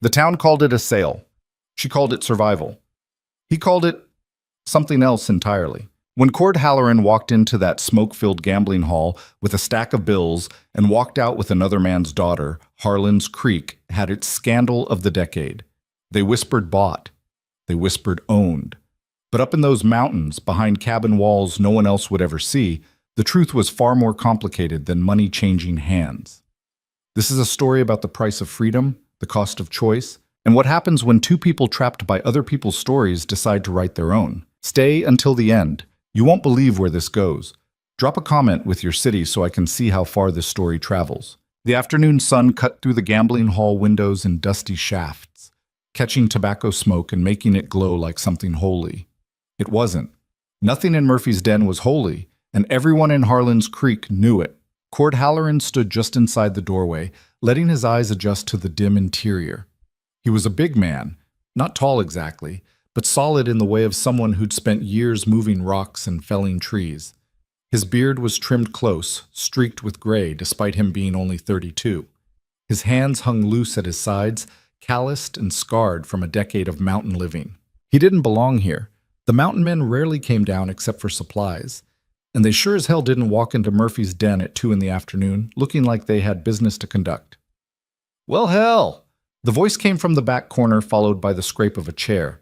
The town called it a sale. She called it survival. He called it something else entirely. When Cord Halloran walked into that smoke-filled gambling hall with a stack of bills and walked out with another man's daughter, Harlan's Creek had its scandal of the decade. They whispered bought. They whispered owned. But up in those mountains, behind cabin walls no one else would ever see, the truth was far more complicated than money changing hands. This is a story about the price of freedom, the cost of choice, and what happens when two people trapped by other people's stories decide to write their own. Stay until the end. You won't believe where this goes. Drop a comment with your city so I can see how far this story travels. The afternoon sun cut through the gambling hall windows in dusty shafts, catching tobacco smoke and making it glow like something holy. It wasn't. Nothing in Murphy's Den was holy, and everyone in Harlan's Creek knew it. Cord Halloran stood just inside the doorway, letting his eyes adjust to the dim interior. He was a big man, not tall exactly, but solid in the way of someone who'd spent years moving rocks and felling trees. His beard was trimmed close, streaked with gray despite him being only 32. His hands hung loose at his sides, calloused and scarred from a decade of mountain living. He didn't belong here. The mountain men rarely came down except for supplies, and they sure as hell didn't walk into Murphy's den at 2 in the afternoon, looking like they had business to conduct. "Well, hell!" The voice came from the back corner, followed by the scrape of a chair.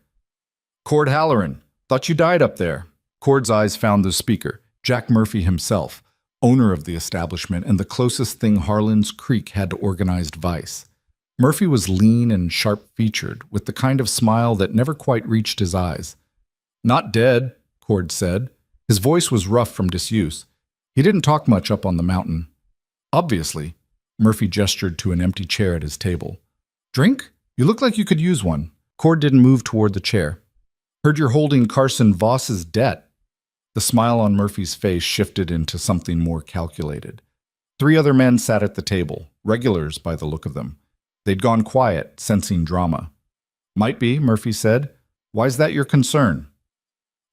"Cord Halloran, thought you died up there." Cord's eyes found the speaker, Jack Murphy himself, owner of the establishment and the closest thing Harlan's Creek had to organized vice. Murphy was lean and sharp-featured, with the kind of smile that never quite reached his eyes. "Not dead," Cord said. His voice was rough from disuse. He didn't talk much up on the mountain. "Obviously." Murphy gestured to an empty chair at his table. "Drink? You look like you could use one." Cord didn't move toward the chair. "Heard you're holding Carson Voss's debt." The smile on Murphy's face shifted into something more calculated. 3 other men sat at the table, regulars by the look of them. They'd gone quiet, sensing drama. "Might be," Murphy said. "Why's that your concern?"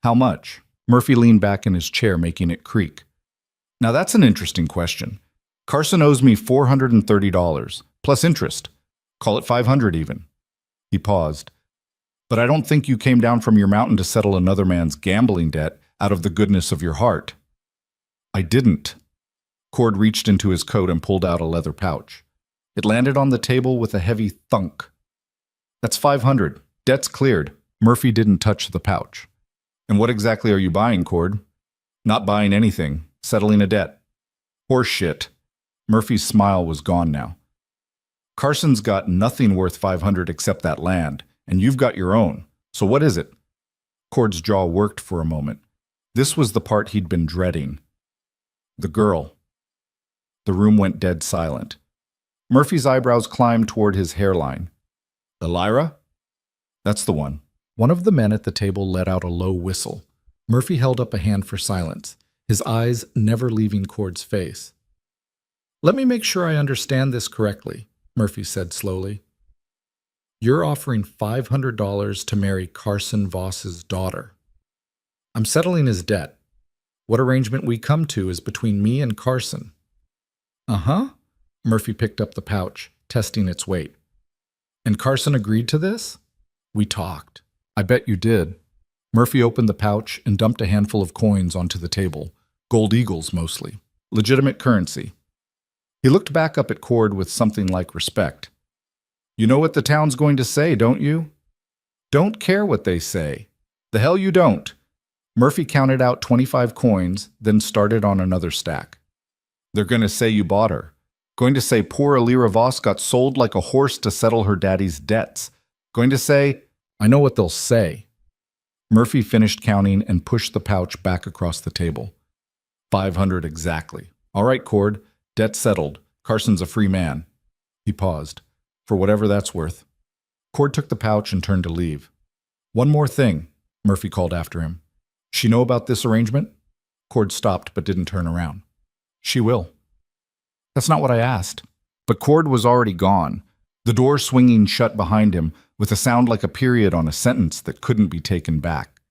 "How much?" Murphy leaned back in his chair, making it creak. "Now that's an interesting question. Carson owes me $430, plus interest. Call it 500 even." He paused. "But I don't think you came down from your mountain to settle another man's gambling debt out of the goodness of your heart." "I didn't." Cord reached into his coat and pulled out a leather pouch. It landed on the table with a heavy thunk. "That's 500. Debt's cleared." Murphy didn't touch the pouch. "And what exactly are you buying, Cord?" "Not buying anything. Settling a debt." "Horse shit." Murphy's smile was gone now. "Carson's got nothing worth 500 except that land, and you've got your own. So what is it?" Cord's jaw worked for a moment. This was the part he'd been dreading. "The girl." The room went dead silent. Murphy's eyebrows climbed toward his hairline. "Elira?" "That's the one." One of the men at the table let out a low whistle. Murphy held up a hand for silence, his eyes never leaving Cord's face. "Let me make sure I understand this correctly," Murphy said slowly. "You're offering $500 to marry Carson Voss's daughter. I'm settling his debt. What arrangement we come to is between me and Carson." "Uh-huh." Murphy picked up the pouch, testing its weight. "And Carson agreed to this?" "We talked." "I bet you did." Murphy opened the pouch and dumped a handful of coins onto the table, gold eagles mostly, legitimate currency. He looked back up at Cord with something like respect. "You know what the town's going to say, don't you?" "Don't care what they say." "The hell you don't." Murphy counted out 25 coins, then started on another stack. "They're going to say you bought her. Going to say poor Elira Voss got sold like a horse to settle her daddy's debts. Going to say—" "I know what they'll say." Murphy finished counting and pushed the pouch back across the table. 500 exactly. "All right, Cord. Debt settled. Carson's a free man." He paused. "For whatever that's worth." Cord took the pouch and turned to leave. "One more thing," Murphy called after him. "She know about this arrangement?" Cord stopped but didn't turn around. "She will." "That's not what I asked." But Cord was already gone, the door swinging shut behind him with a sound like a period on a sentence that couldn't be taken back.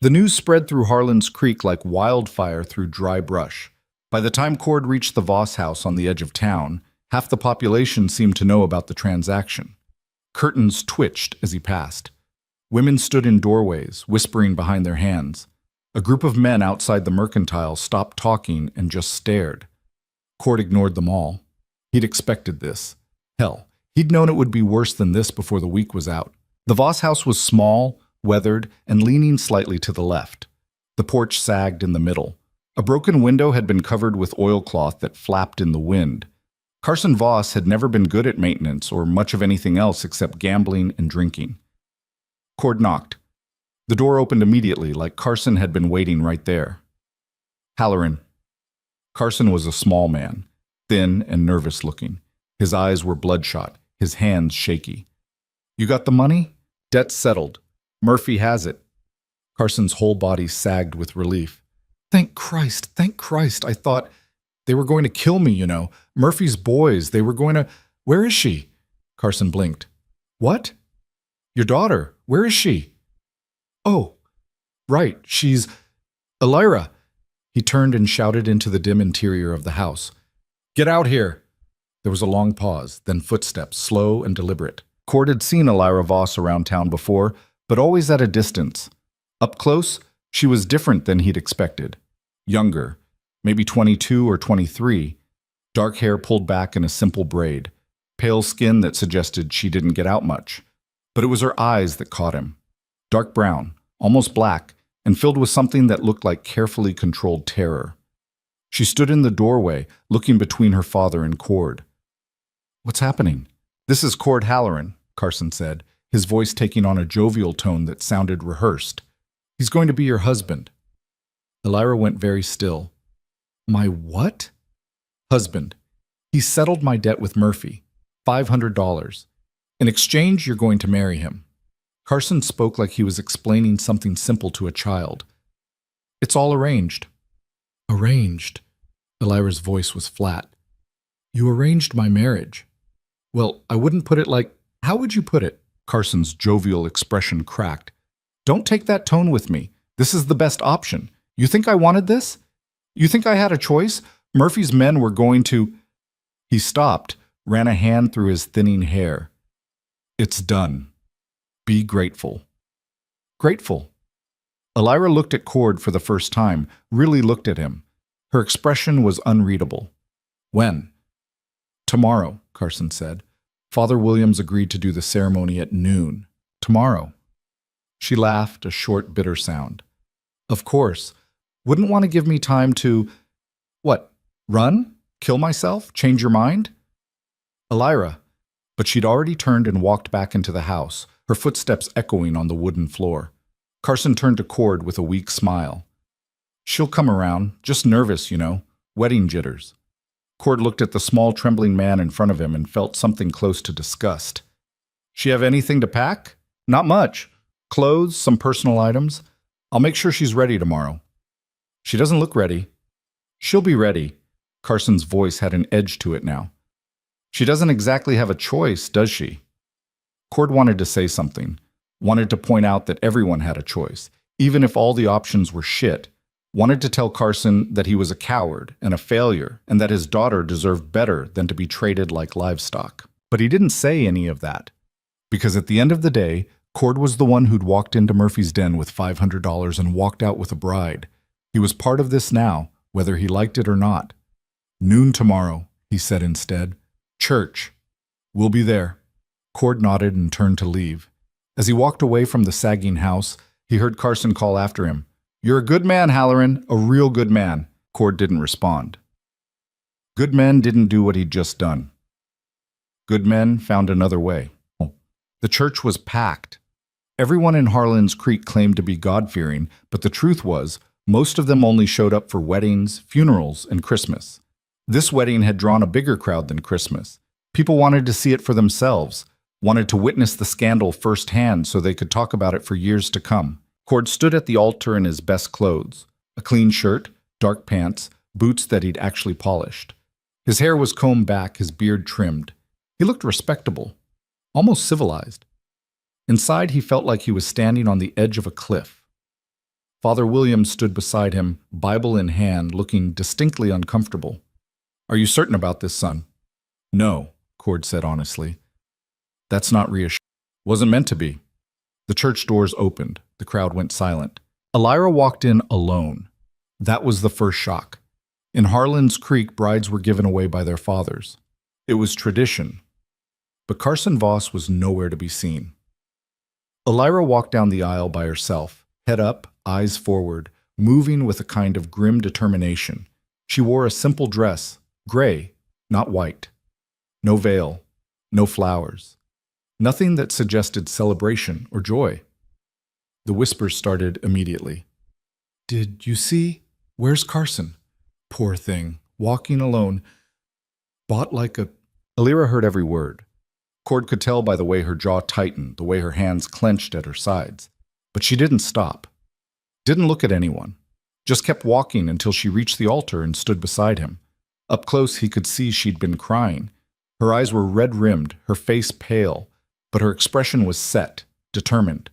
The news spread through Harlan's Creek like wildfire through dry brush. By the time Cord reached the Voss house on the edge of town, half the population seemed to know about the transaction. Curtains twitched as he passed. Women stood in doorways, whispering behind their hands. A group of men outside the mercantile stopped talking and just stared. Cord ignored them all. He'd expected this. Hell, he'd known it would be worse than this before the week was out. The Voss house was small, weathered, and leaning slightly to the left. The porch sagged in the middle. A broken window had been covered with oilcloth that flapped in the wind. Carson Voss had never been good at maintenance or much of anything else except gambling and drinking. Cord knocked. The door opened immediately, like Carson had been waiting right there. Halloran. Carson was a small man, thin and nervous-looking. His eyes were bloodshot, his hands shaky. You got the money? Debt's settled. Murphy has it. Carson's whole body sagged with relief. Thank Christ, I thought they were going to kill me, you know. Murphy's boys, they were going to... Where is she? Carson blinked. What? Your daughter, where is she? Oh, right, she's... Elira. He turned and shouted into the dim interior of the house. Get out here. There was a long pause, then footsteps, slow and deliberate. Cord had seen Elira Voss around town before, but always at a distance. Up close, she was different than he'd expected. Younger, maybe 22 or 23, dark hair pulled back in a simple braid, pale skin that suggested she didn't get out much. But it was her eyes that caught him. Dark brown, almost black, and filled with something that looked like carefully controlled terror. She stood in the doorway, looking between her father and Cord. What's happening? This is Cord Halloran, Carson said, his voice taking on a jovial tone that sounded rehearsed. He's going to be your husband. Elira went very still. My what? Husband. He settled my debt with Murphy. $500. In exchange, you're going to marry him. Carson spoke like he was explaining something simple to a child. It's all arranged. Arranged? Elira's voice was flat. You arranged my marriage. Well, I wouldn't put it like... How would you put it? Carson's jovial expression cracked. Don't take that tone with me. This is the best option. You think I wanted this? You think I had a choice? Murphy's men were going to... He stopped, ran a hand through his thinning hair. It's done. Be grateful. Grateful. Elira looked at Cord for the first time, really looked at him. Her expression was unreadable. When? Tomorrow, Carson said. Father Williams agreed to do the ceremony at noon. Tomorrow. She laughed, a short, bitter sound. Of course. Wouldn't want to give me time to... What? Run? Kill myself? Change your mind? Elira. But she'd already turned and walked back into the house, her footsteps echoing on the wooden floor. Carson turned to Cord with a weak smile. She'll come around, just nervous, you know, wedding jitters. Cord looked at the small, trembling man in front of him and felt something close to disgust. She have anything to pack? Not much. Clothes, some personal items. I'll make sure she's ready tomorrow. She doesn't look ready. She'll be ready. Carson's voice had an edge to it now. She doesn't exactly have a choice, does she? Cord wanted to say something, wanted to point out that everyone had a choice, even if all the options were shit, wanted to tell Carson that he was a coward and a failure and that his daughter deserved better than to be traded like livestock. But he didn't say any of that, because at the end of the day, Cord was the one who'd walked into Murphy's den with $500 and walked out with a bride. He was part of this now, whether he liked it or not. Noon tomorrow, he said instead. Church. We'll be there. Cord nodded and turned to leave. As he walked away from the sagging house, he heard Carson call after him. You're a good man, Halloran, a real good man. Cord didn't respond. Good men didn't do what he'd just done. Good men found another way. The church was packed. Everyone in Harlan's Creek claimed to be God-fearing, but the truth was, most of them only showed up for weddings, funerals, and Christmas. This wedding had drawn a bigger crowd than Christmas. People wanted to see it for themselves, wanted to witness the scandal firsthand so they could talk about it for years to come. Cord stood at the altar in his best clothes, a clean shirt, dark pants, boots that he'd actually polished. His hair was combed back, his beard trimmed. He looked respectable, almost civilized. Inside, he felt like he was standing on the edge of a cliff. Father Williams stood beside him, Bible in hand, looking distinctly uncomfortable. Are you certain about this, son? No, Cord said honestly. That's not reassuring. Wasn't meant to be. The church doors opened. The crowd went silent. Elira walked in alone. That was the first shock. In Harlan's Creek, brides were given away by their fathers. It was tradition. But Carson Voss was nowhere to be seen. Elira walked down the aisle by herself, head up, eyes forward, moving with a kind of grim determination. She wore a simple dress, gray, not white. No veil, no flowers. Nothing that suggested celebration or joy. The whispers started immediately. "Did you see? Where's Carson? Poor thing, walking alone. Bought like a—" Elira heard every word. Cord could tell by the way her jaw tightened, the way her hands clenched at her sides. But she didn't stop. Didn't look at anyone. Just kept walking until she reached the altar and stood beside him. Up close he could see she'd been crying. Her eyes were red-rimmed, her face pale, but her expression was set, determined.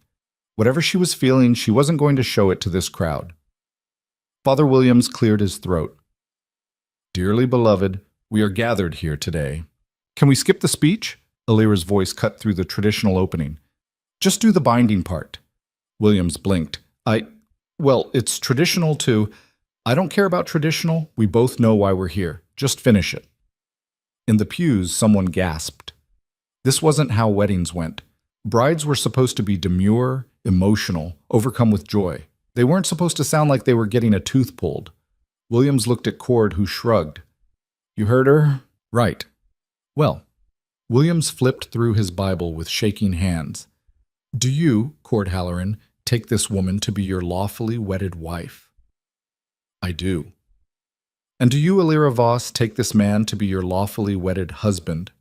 Whatever she was feeling, she wasn't going to show it to this crowd. Father Williams cleared his throat. "Dearly beloved, we are gathered here today. Can we skip the speech?" Elira's voice cut through the traditional opening. "Just do the binding part." Williams blinked. Well, it's traditional too. I don't care about traditional. We both know why we're here. Just finish it." In the pews, someone gasped. This wasn't how weddings went. Brides were supposed to be demure, emotional, overcome with joy. They weren't supposed to sound like they were getting a tooth pulled. Williams looked at Cord, who shrugged. "You heard her? Right. Well." Williams flipped through his Bible with shaking hands. "Do you, Cord Halloran, take this woman to be your lawfully wedded wife?" "I do." "And do you, Elira Voss, take this man to be your lawfully wedded husband?"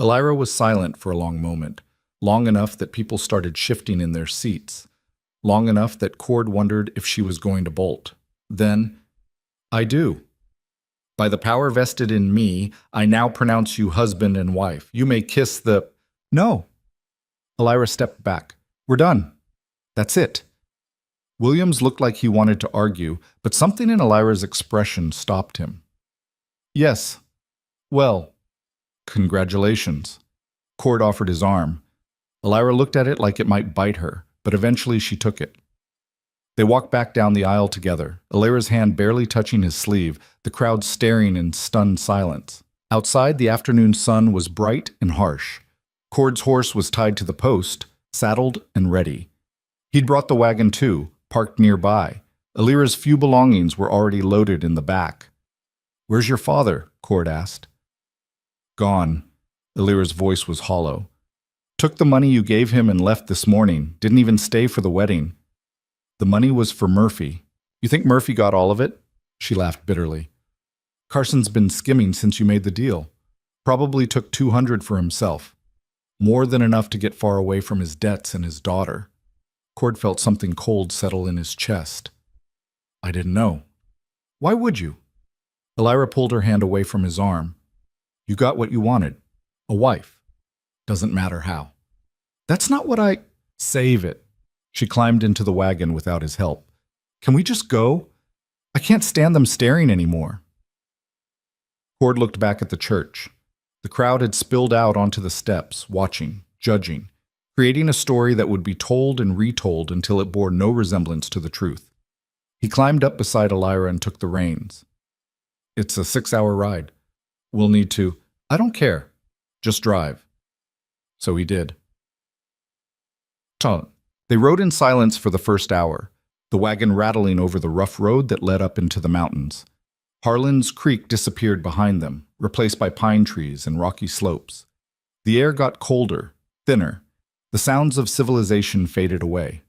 Elira was silent for a long moment, long enough that people started shifting in their seats, long enough that Cord wondered if she was going to bolt. Then, "I do. By the power vested in me, I now pronounce you husband and wife. You may kiss the—" "No." Elira stepped back. "We're done. That's it." Williams looked like he wanted to argue, but something in Elira's expression stopped him. "Yes. Well, congratulations." Cord offered his arm. Elira looked at it like it might bite her, but eventually she took it. They walked back down the aisle together, Elira's hand barely touching his sleeve, the crowd staring in stunned silence. Outside, the afternoon sun was bright and harsh. Cord's horse was tied to the post, saddled and ready. He'd brought the wagon too, parked nearby. Elira's few belongings were already loaded in the back. "Where's your father?" Cord asked. "Gone." Elira's voice was hollow. "Took the money you gave him and left this morning. Didn't even stay for the wedding." "The money was for Murphy. You think Murphy got all of it?" She laughed bitterly. "Carson's been skimming since you made the deal. Probably took $200 for himself. More than enough to get far away from his debts and his daughter." Cord felt something cold settle in his chest. "I didn't know." "Why would you?" Elira pulled her hand away from his arm. "You got what you wanted. A wife. Doesn't matter how." "That's not what I—" "Save it." She climbed into the wagon without his help. "Can we just go? I can't stand them staring anymore." Cord looked back at the church. The crowd had spilled out onto the steps, watching, judging, creating a story that would be told and retold until it bore no resemblance to the truth. He climbed up beside Elira and took the reins. "It's a 6-hour ride. We'll need to—" "I don't care. Just drive." So he did. They rode in silence for the first hour, the wagon rattling over the rough road that led up into the mountains. Harlan's Creek disappeared behind them, replaced by pine trees and rocky slopes. The air got colder, thinner. The sounds of civilization faded away.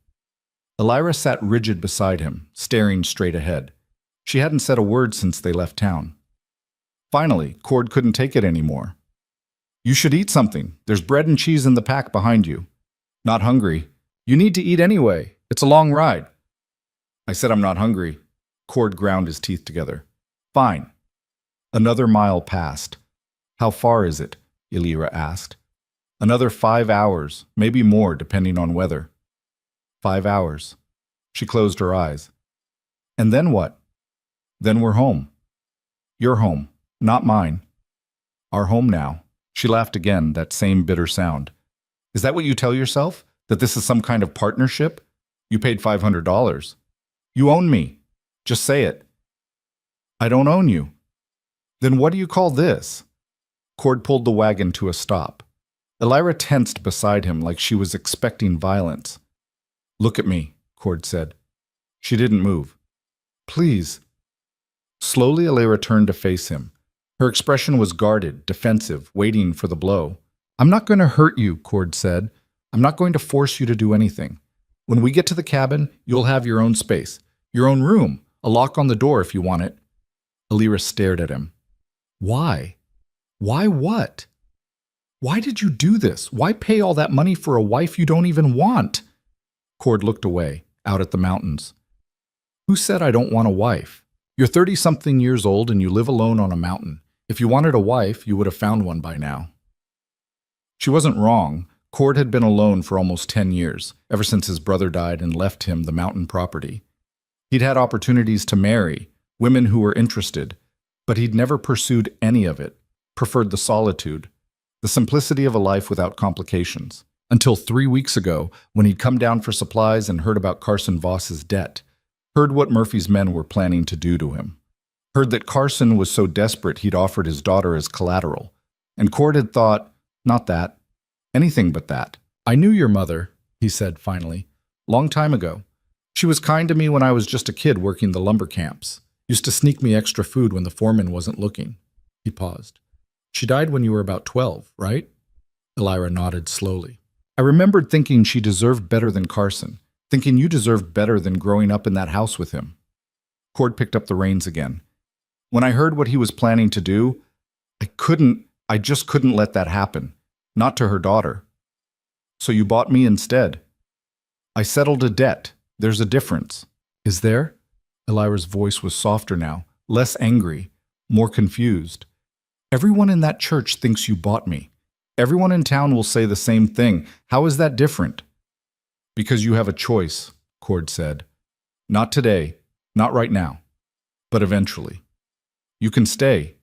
Elira sat rigid beside him, staring straight ahead. She hadn't said a word since they left town. Finally, Cord couldn't take it anymore. "You should eat something. There's bread and cheese in the pack behind you." "Not hungry." "You need to eat anyway. It's a long ride." "I said I'm not hungry." Cord ground his teeth together. "Fine." Another mile passed. "How far is it?" Elira asked. "Another 5 hours, maybe more, depending on weather." 5 hours. She closed her eyes. "And then what?" "Then we're home." "Your home, not mine." "Our home now. She laughed again, that same bitter sound. Is that what you tell yourself? That this is some kind of partnership? You paid $500. You own me. Just say it. I don't own you. Then what do you call this? Cord pulled the wagon to a stop. Elira tensed beside him like she was expecting violence. Look at me, Cord said. She didn't move. Please. Slowly, Elira turned to face him. Her expression was guarded, defensive, waiting for the blow. I'm not going to hurt you, Cord said. I'm not going to force you to do anything. When we get to the cabin, you'll have your own space, your own room, a lock on the door if you want it. Elira stared at him. Why? Why what? Why did you do this? Why pay all that money for a wife you don't even want? Cord looked away, out at the mountains. Who said I don't want a wife? You're 30-something years old and you live alone on a mountain. If you wanted a wife, you would have found one by now. She wasn't wrong. Cord had been alone for almost 10 years, ever since his brother died and left him the mountain property. He'd had opportunities to marry, women who were interested, but he'd never pursued any of it, preferred the solitude, the simplicity of a life without complications. Until 3 weeks ago, when he'd come down for supplies and heard about Carson Voss's debt, heard what Murphy's men were planning to do to him, heard that Carson was so desperate he'd offered his daughter as collateral, and Cord had thought, not that, anything but that. I knew your mother, he said finally, long time ago. She was kind to me when I was just a kid working the lumber camps. Used to sneak me extra food when the foreman wasn't looking. He paused. She died when you were about 12, right? Elira nodded slowly. I remembered thinking she deserved better than Carson, thinking you deserved better than growing up in that house with him. Cord picked up the reins again. When I heard what he was planning to do, I just couldn't let that happen. Not to her daughter. So you bought me instead. I settled a debt. There's a difference. Is there? Elira's voice was softer now, less angry, more confused. Everyone in that church thinks you bought me. Everyone in town will say the same thing. How is that different? Because you have a choice, Cord said. Not today, not right now, but eventually. You can stay.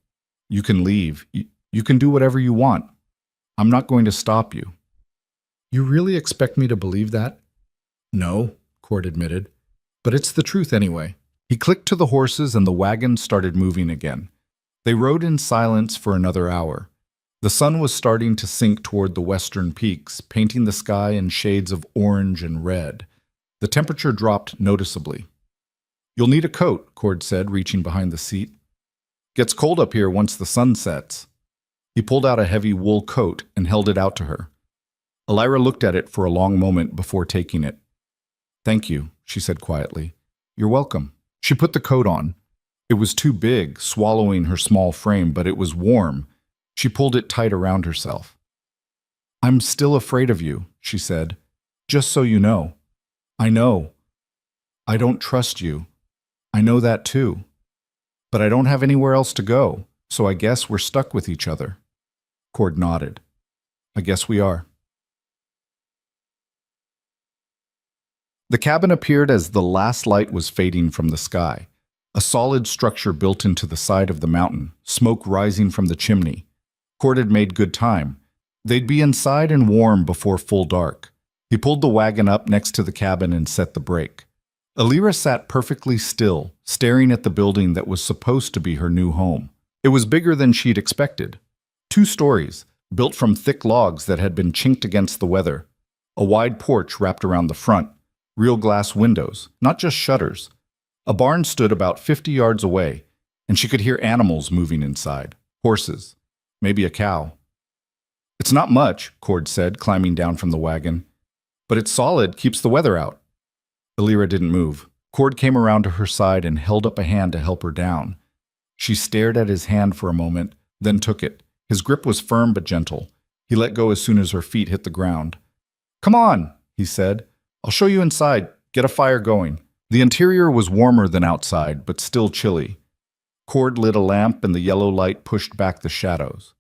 You can leave. You can do whatever you want. I'm not going to stop you. You really expect me to believe that? No, Cord admitted, but it's the truth anyway. He clicked to the horses and the wagon started moving again. They rode in silence for another hour. The sun was starting to sink toward the western peaks, painting the sky in shades of orange and red. The temperature dropped noticeably. You'll need a coat, Cord said, reaching behind the seat. Gets cold up here once the sun sets. He pulled out a heavy wool coat and held it out to her. Elira looked at it for a long moment before taking it. Thank you, she said quietly. You're welcome. She put the coat on. It was too big, swallowing her small frame, but it was warm. She pulled it tight around herself. I'm still afraid of you, she said. Just so you know. I know. I don't trust you. I know that too. But I don't have anywhere else to go, so I guess we're stuck with each other. Cord nodded. I guess we are. The cabin appeared as the last light was fading from the sky. A solid structure built into the side of the mountain, smoke rising from the chimney. Cord had made good time. They'd be inside and warm before full dark. He pulled the wagon up next to the cabin and set the brake. Elira sat perfectly still, staring at the building that was supposed to be her new home. It was bigger than she'd expected. 2 stories, built from thick logs that had been chinked against the weather. A wide porch wrapped around the front. Real glass windows, not just shutters. A barn stood about 50 yards away, and she could hear animals moving inside. Horses. Maybe a cow. It's not much, Cord said, climbing down from the wagon. But it's solid, keeps the weather out. Elira didn't move. Cord came around to her side and held up a hand to help her down. She stared at his hand for a moment, then took it. His grip was firm but gentle. He let go as soon as her feet hit the ground. Come on, he said. I'll show you inside. Get a fire going. The interior was warmer than outside, but still chilly. Cord lit a lamp and the yellow light pushed back the shadows.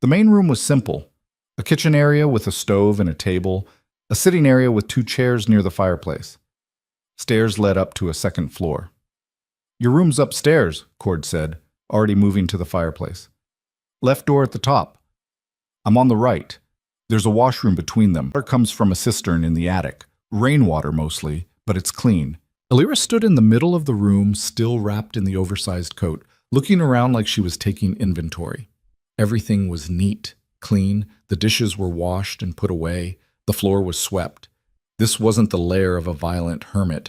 The main room was simple. A kitchen area with a stove and a table, a sitting area with 2 chairs near the fireplace. Stairs led up to a second floor. Your room's upstairs, Cord said, already moving to the fireplace. Left door at the top. I'm on the right. There's a washroom between them. Water comes from a cistern in the attic. Rainwater mostly, but it's clean. Alira stood in the middle of the room, still wrapped in the oversized coat, looking around like she was taking inventory. Everything was neat, clean, the dishes were washed and put away, the floor was swept. This wasn't the lair of a violent hermit.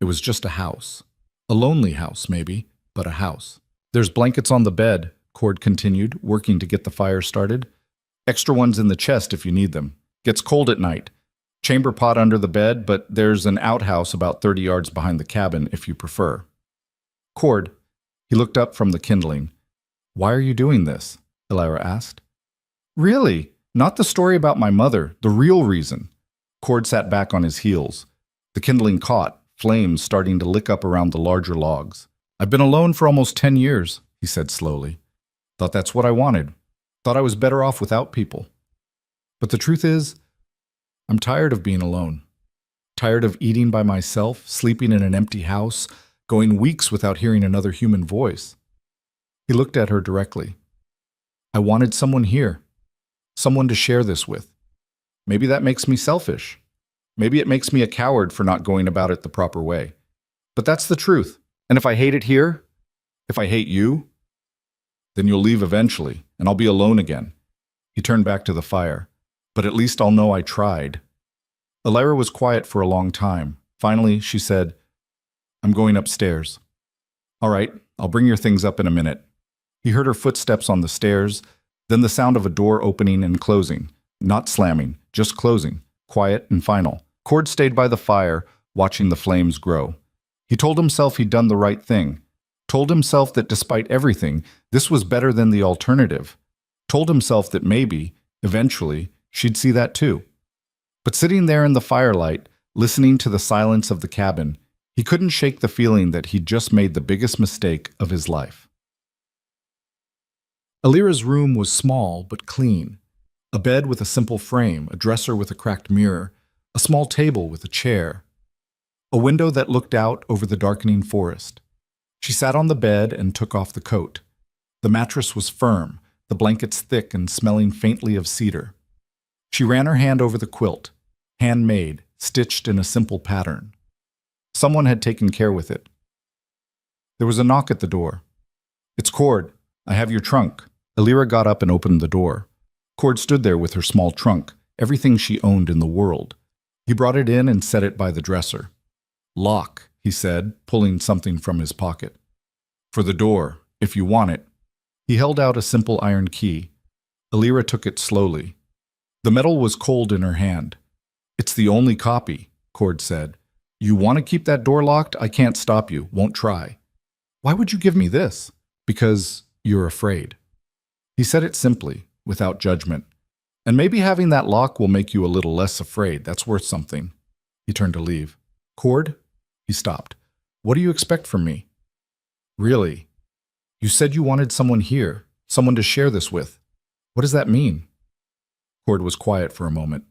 It was just a house. A lonely house, maybe, but a house. There's blankets on the bed, Cord continued, working to get the fire started. Extra ones in the chest if you need them. Gets cold at night. Chamber pot under the bed, but there's an outhouse about 30 yards behind the cabin if you prefer. Cord, he looked up from the kindling. Why are you doing this? Elira asked. Really? Not the story about my mother, the real reason. Cord sat back on his heels. The kindling caught, flames starting to lick up around the larger logs. I've been alone for almost 10 years, he said slowly. Thought that's what I wanted. Thought I was better off without people. But the truth is, I'm tired of being alone. Tired of eating by myself, sleeping in an empty house, going weeks without hearing another human voice. He looked at her directly. I wanted someone here. Someone to share this with. Maybe that makes me selfish. Maybe it makes me a coward for not going about it the proper way. But that's the truth. And if I hate it here, if I hate you, then you'll leave eventually, and I'll be alone again. He turned back to the fire. But at least I'll know I tried. Elira was quiet for a long time. Finally, she said, I'm going upstairs. All right, I'll bring your things up in a minute. He heard her footsteps on the stairs, then the sound of a door opening and closing. Not slamming, just closing, quiet and final. Cord stayed by the fire, watching the flames grow. He told himself he'd done the right thing. Told himself that despite everything, this was better than the alternative. Told himself that maybe, eventually, she'd see that too. But sitting there in the firelight, listening to the silence of the cabin, he couldn't shake the feeling that he'd just made the biggest mistake of his life. Alira's room was small but clean. A bed with a simple frame, a dresser with a cracked mirror, a small table with a chair. A window that looked out over the darkening forest. She sat on the bed and took off the coat. The mattress was firm, the blankets thick and smelling faintly of cedar. She ran her hand over the quilt, handmade, stitched in a simple pattern. Someone had taken care with it. There was a knock at the door. It's Cord. I have your trunk. Alira got up and opened the door. Cord stood there with her small trunk, everything she owned in the world. He brought it in and set it by the dresser. Lock, he said, pulling something from his pocket. For the door, if you want it. He held out a simple iron key. Alira took it slowly. The metal was cold in her hand. It's the only copy, Cord said. You want to keep that door locked? I can't stop you. Won't try. Why would you give me this? Because you're afraid. He said it simply, without judgment. And maybe having that lock will make you a little less afraid. That's worth something. He turned to leave. Cord? He stopped. What do you expect from me? Really? You said you wanted someone here, someone to share this with. What does that mean? Cord was quiet for a moment.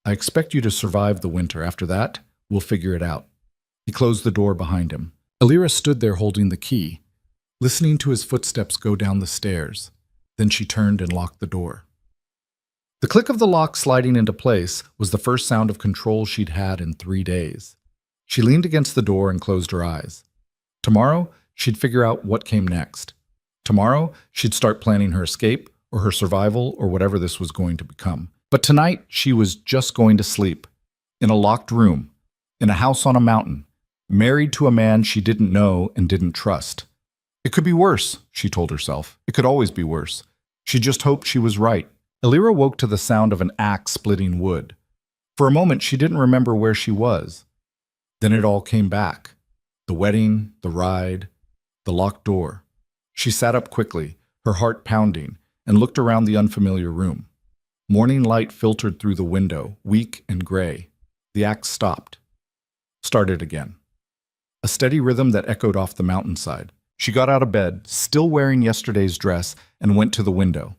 I expect you to survive the winter. After that, we'll figure it out. He closed the door behind him. Alira stood there holding the key, listening to his footsteps go down the stairs. Then she turned and locked the door. The click of the lock sliding into place was the first sound of control she'd had in 3 days. She leaned against the door and closed her eyes. Tomorrow, she'd figure out what came next. Tomorrow, she'd start planning her escape, or her survival, or whatever this was going to become. But tonight, she was just going to sleep. In a locked room. In a house on a mountain. Married to a man she didn't know and didn't trust. It could be worse, she told herself. It could always be worse. She just hoped she was right. Alira woke to the sound of an axe splitting wood. For a moment, she didn't remember where she was. Then it all came back. The wedding, the ride, the locked door. She sat up quickly, her heart pounding, and looked around the unfamiliar room. Morning light filtered through the window, weak and gray. The axe stopped. Started again. A steady rhythm that echoed off the mountainside. She got out of bed, still wearing yesterday's dress, and went to the window.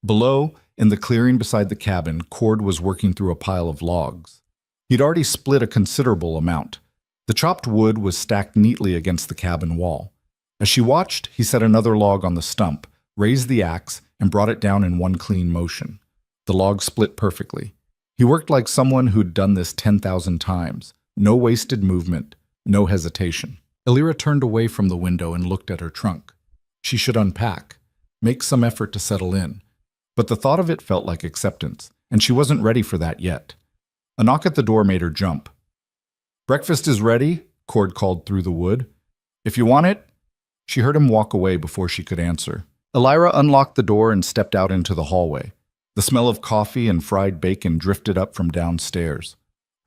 Below, in the clearing beside the cabin, Cord was working through a pile of logs. He'd already split a considerable amount. The chopped wood was stacked neatly against the cabin wall. As she watched, he set another log on the stump, raised the axe, and brought it down in one clean motion. The log split perfectly. He worked like someone who'd done this 10,000 times. No wasted movement, no hesitation. Elira turned away from the window and looked at her trunk. She should unpack, make some effort to settle in. But the thought of it felt like acceptance, and she wasn't ready for that yet. A knock at the door made her jump. "Breakfast is ready," Cord called through the wood. "If you want it." She heard him walk away before she could answer. Elira unlocked the door and stepped out into the hallway. The smell of coffee and fried bacon drifted up from downstairs.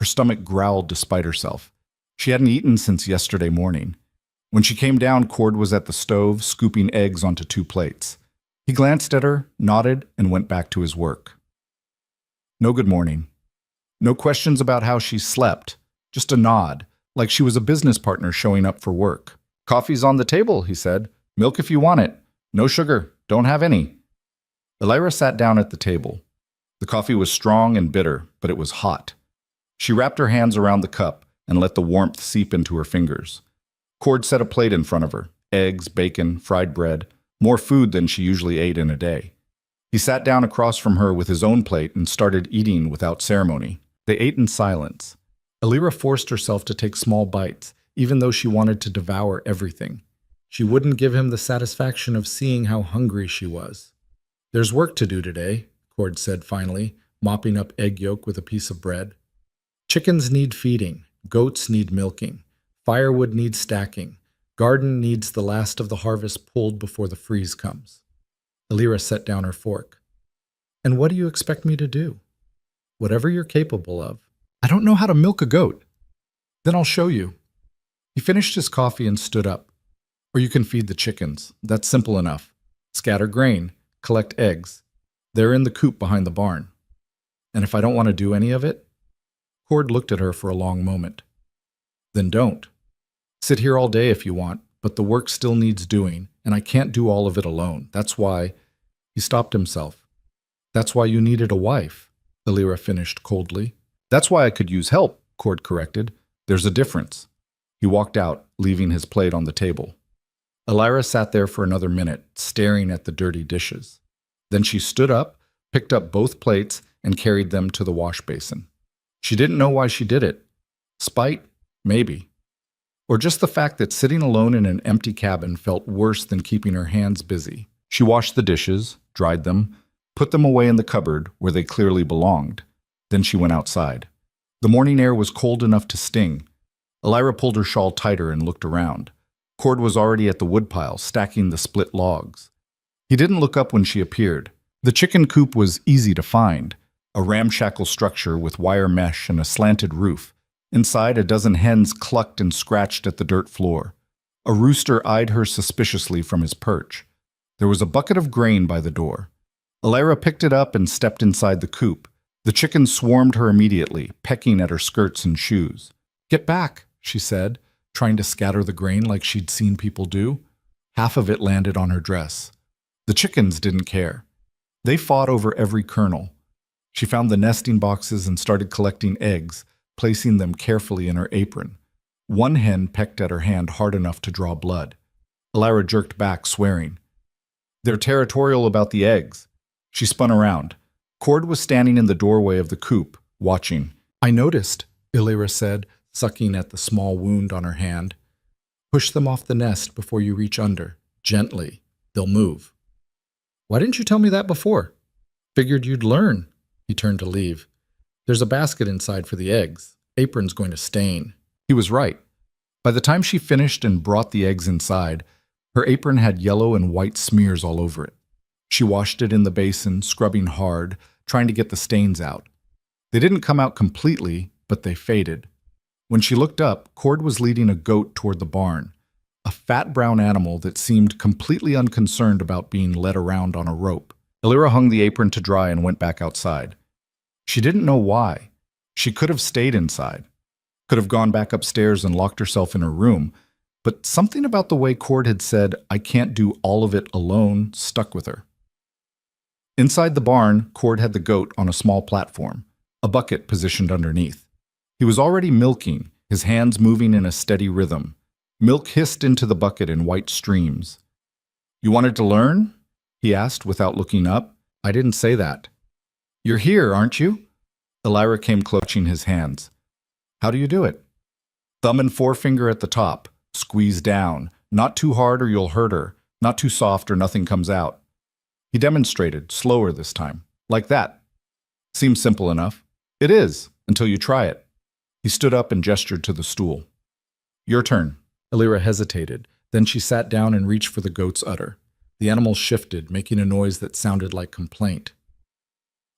Her stomach growled despite herself. She hadn't eaten since yesterday morning. When she came down, Cord was at the stove, scooping eggs onto 2 plates. He glanced at her, nodded, and went back to his work. No good morning. No questions about how she slept, just a nod, like she was a business partner showing up for work. "Coffee's on the table," he said. "Milk if you want it. No sugar. Don't have any." Elira sat down at the table. The coffee was strong and bitter, but it was hot. She wrapped her hands around the cup and let the warmth seep into her fingers. Cord set a plate in front of her, eggs, bacon, fried bread, more food than she usually ate in a day. He sat down across from her with his own plate and started eating without ceremony. They ate in silence. Elira forced herself to take small bites, even though she wanted to devour everything. She wouldn't give him the satisfaction of seeing how hungry she was. "There's work to do today," Cord said finally, mopping up egg yolk with a piece of bread. "Chickens need feeding, goats need milking, firewood needs stacking, garden needs the last of the harvest pulled before the freeze comes." Elira set down her fork. "And what do you expect me to do?" "Whatever you're capable of." "I don't know how to milk a goat." "Then I'll show you." He finished his coffee and stood up. "Or you can feed the chickens. That's simple enough. Scatter grain, collect eggs. They're in the coop behind the barn." "And if I don't want to do any of it?" Cord looked at her for a long moment. "Then don't. Sit here all day if you want, but the work still needs doing, and I can't do all of it alone. That's why—" He stopped himself. "That's why you needed a wife," Elira finished coldly. "That's why I could use help," Cord corrected. "There's a difference." He walked out, leaving his plate on the table. Elira sat there for another minute, staring at the dirty dishes. Then she stood up, picked up both plates, and carried them to the wash basin. She didn't know why she did it. Spite? Maybe. Or just the fact that sitting alone in an empty cabin felt worse than keeping her hands busy. She washed the dishes, dried them, put them away in the cupboard where they clearly belonged. Then she went outside. The morning air was cold enough to sting. Elira pulled her shawl tighter and looked around. Cord was already at the woodpile, stacking the split logs. He didn't look up when she appeared. The chicken coop was easy to find, a ramshackle structure with wire mesh and a slanted roof. Inside, a dozen hens clucked and scratched at the dirt floor. A rooster eyed her suspiciously from his perch. There was a bucket of grain by the door. Elira picked it up and stepped inside the coop. The chickens swarmed her immediately, pecking at her skirts and shoes. "Get back," she said, trying to scatter the grain like she'd seen people do. Half of it landed on her dress. The chickens didn't care. They fought over every kernel. She found the nesting boxes and started collecting eggs, placing them carefully in her apron. One hen pecked at her hand hard enough to draw blood. Elira jerked back, swearing. "They're territorial about the eggs." She spun around. Cord was standing in the doorway of the coop, watching. "I noticed," Elira said, sucking at the small wound on her hand. "Push them off the nest before you reach under. Gently. They'll move." "Why didn't you tell me that before?" "Figured you'd learn." He turned to leave. "There's a basket inside for the eggs. Apron's going to stain." He was right. By the time she finished and brought the eggs inside, her apron had yellow and white smears all over it. She washed it in the basin, scrubbing hard, trying to get the stains out. They didn't come out completely, but they faded. When she looked up, Cord was leading a goat toward the barn, a fat brown animal that seemed completely unconcerned about being led around on a rope. Elira hung the apron to dry and went back outside. She didn't know why. She could have stayed inside, could have gone back upstairs and locked herself in her room, but something about the way Cord had said, "I can't do all of it alone," stuck with her. Inside the barn, Cord had the goat on a small platform, a bucket positioned underneath. He was already milking, his hands moving in a steady rhythm. Milk hissed into the bucket in white streams. "You wanted to learn?" he asked without looking up. "I didn't say that." You're here, aren't you? Elira came clutching his hands. How do you do it? Thumb and forefinger at the top. Squeeze down. Not too hard or you'll hurt her. Not too soft or nothing comes out. He demonstrated, slower this time. Like that. Seems simple enough. It is, until you try it. He stood up and gestured to the stool. Your turn. Elira hesitated. Then she sat down and reached for the goat's udder. The animal shifted, making a noise that sounded like complaint.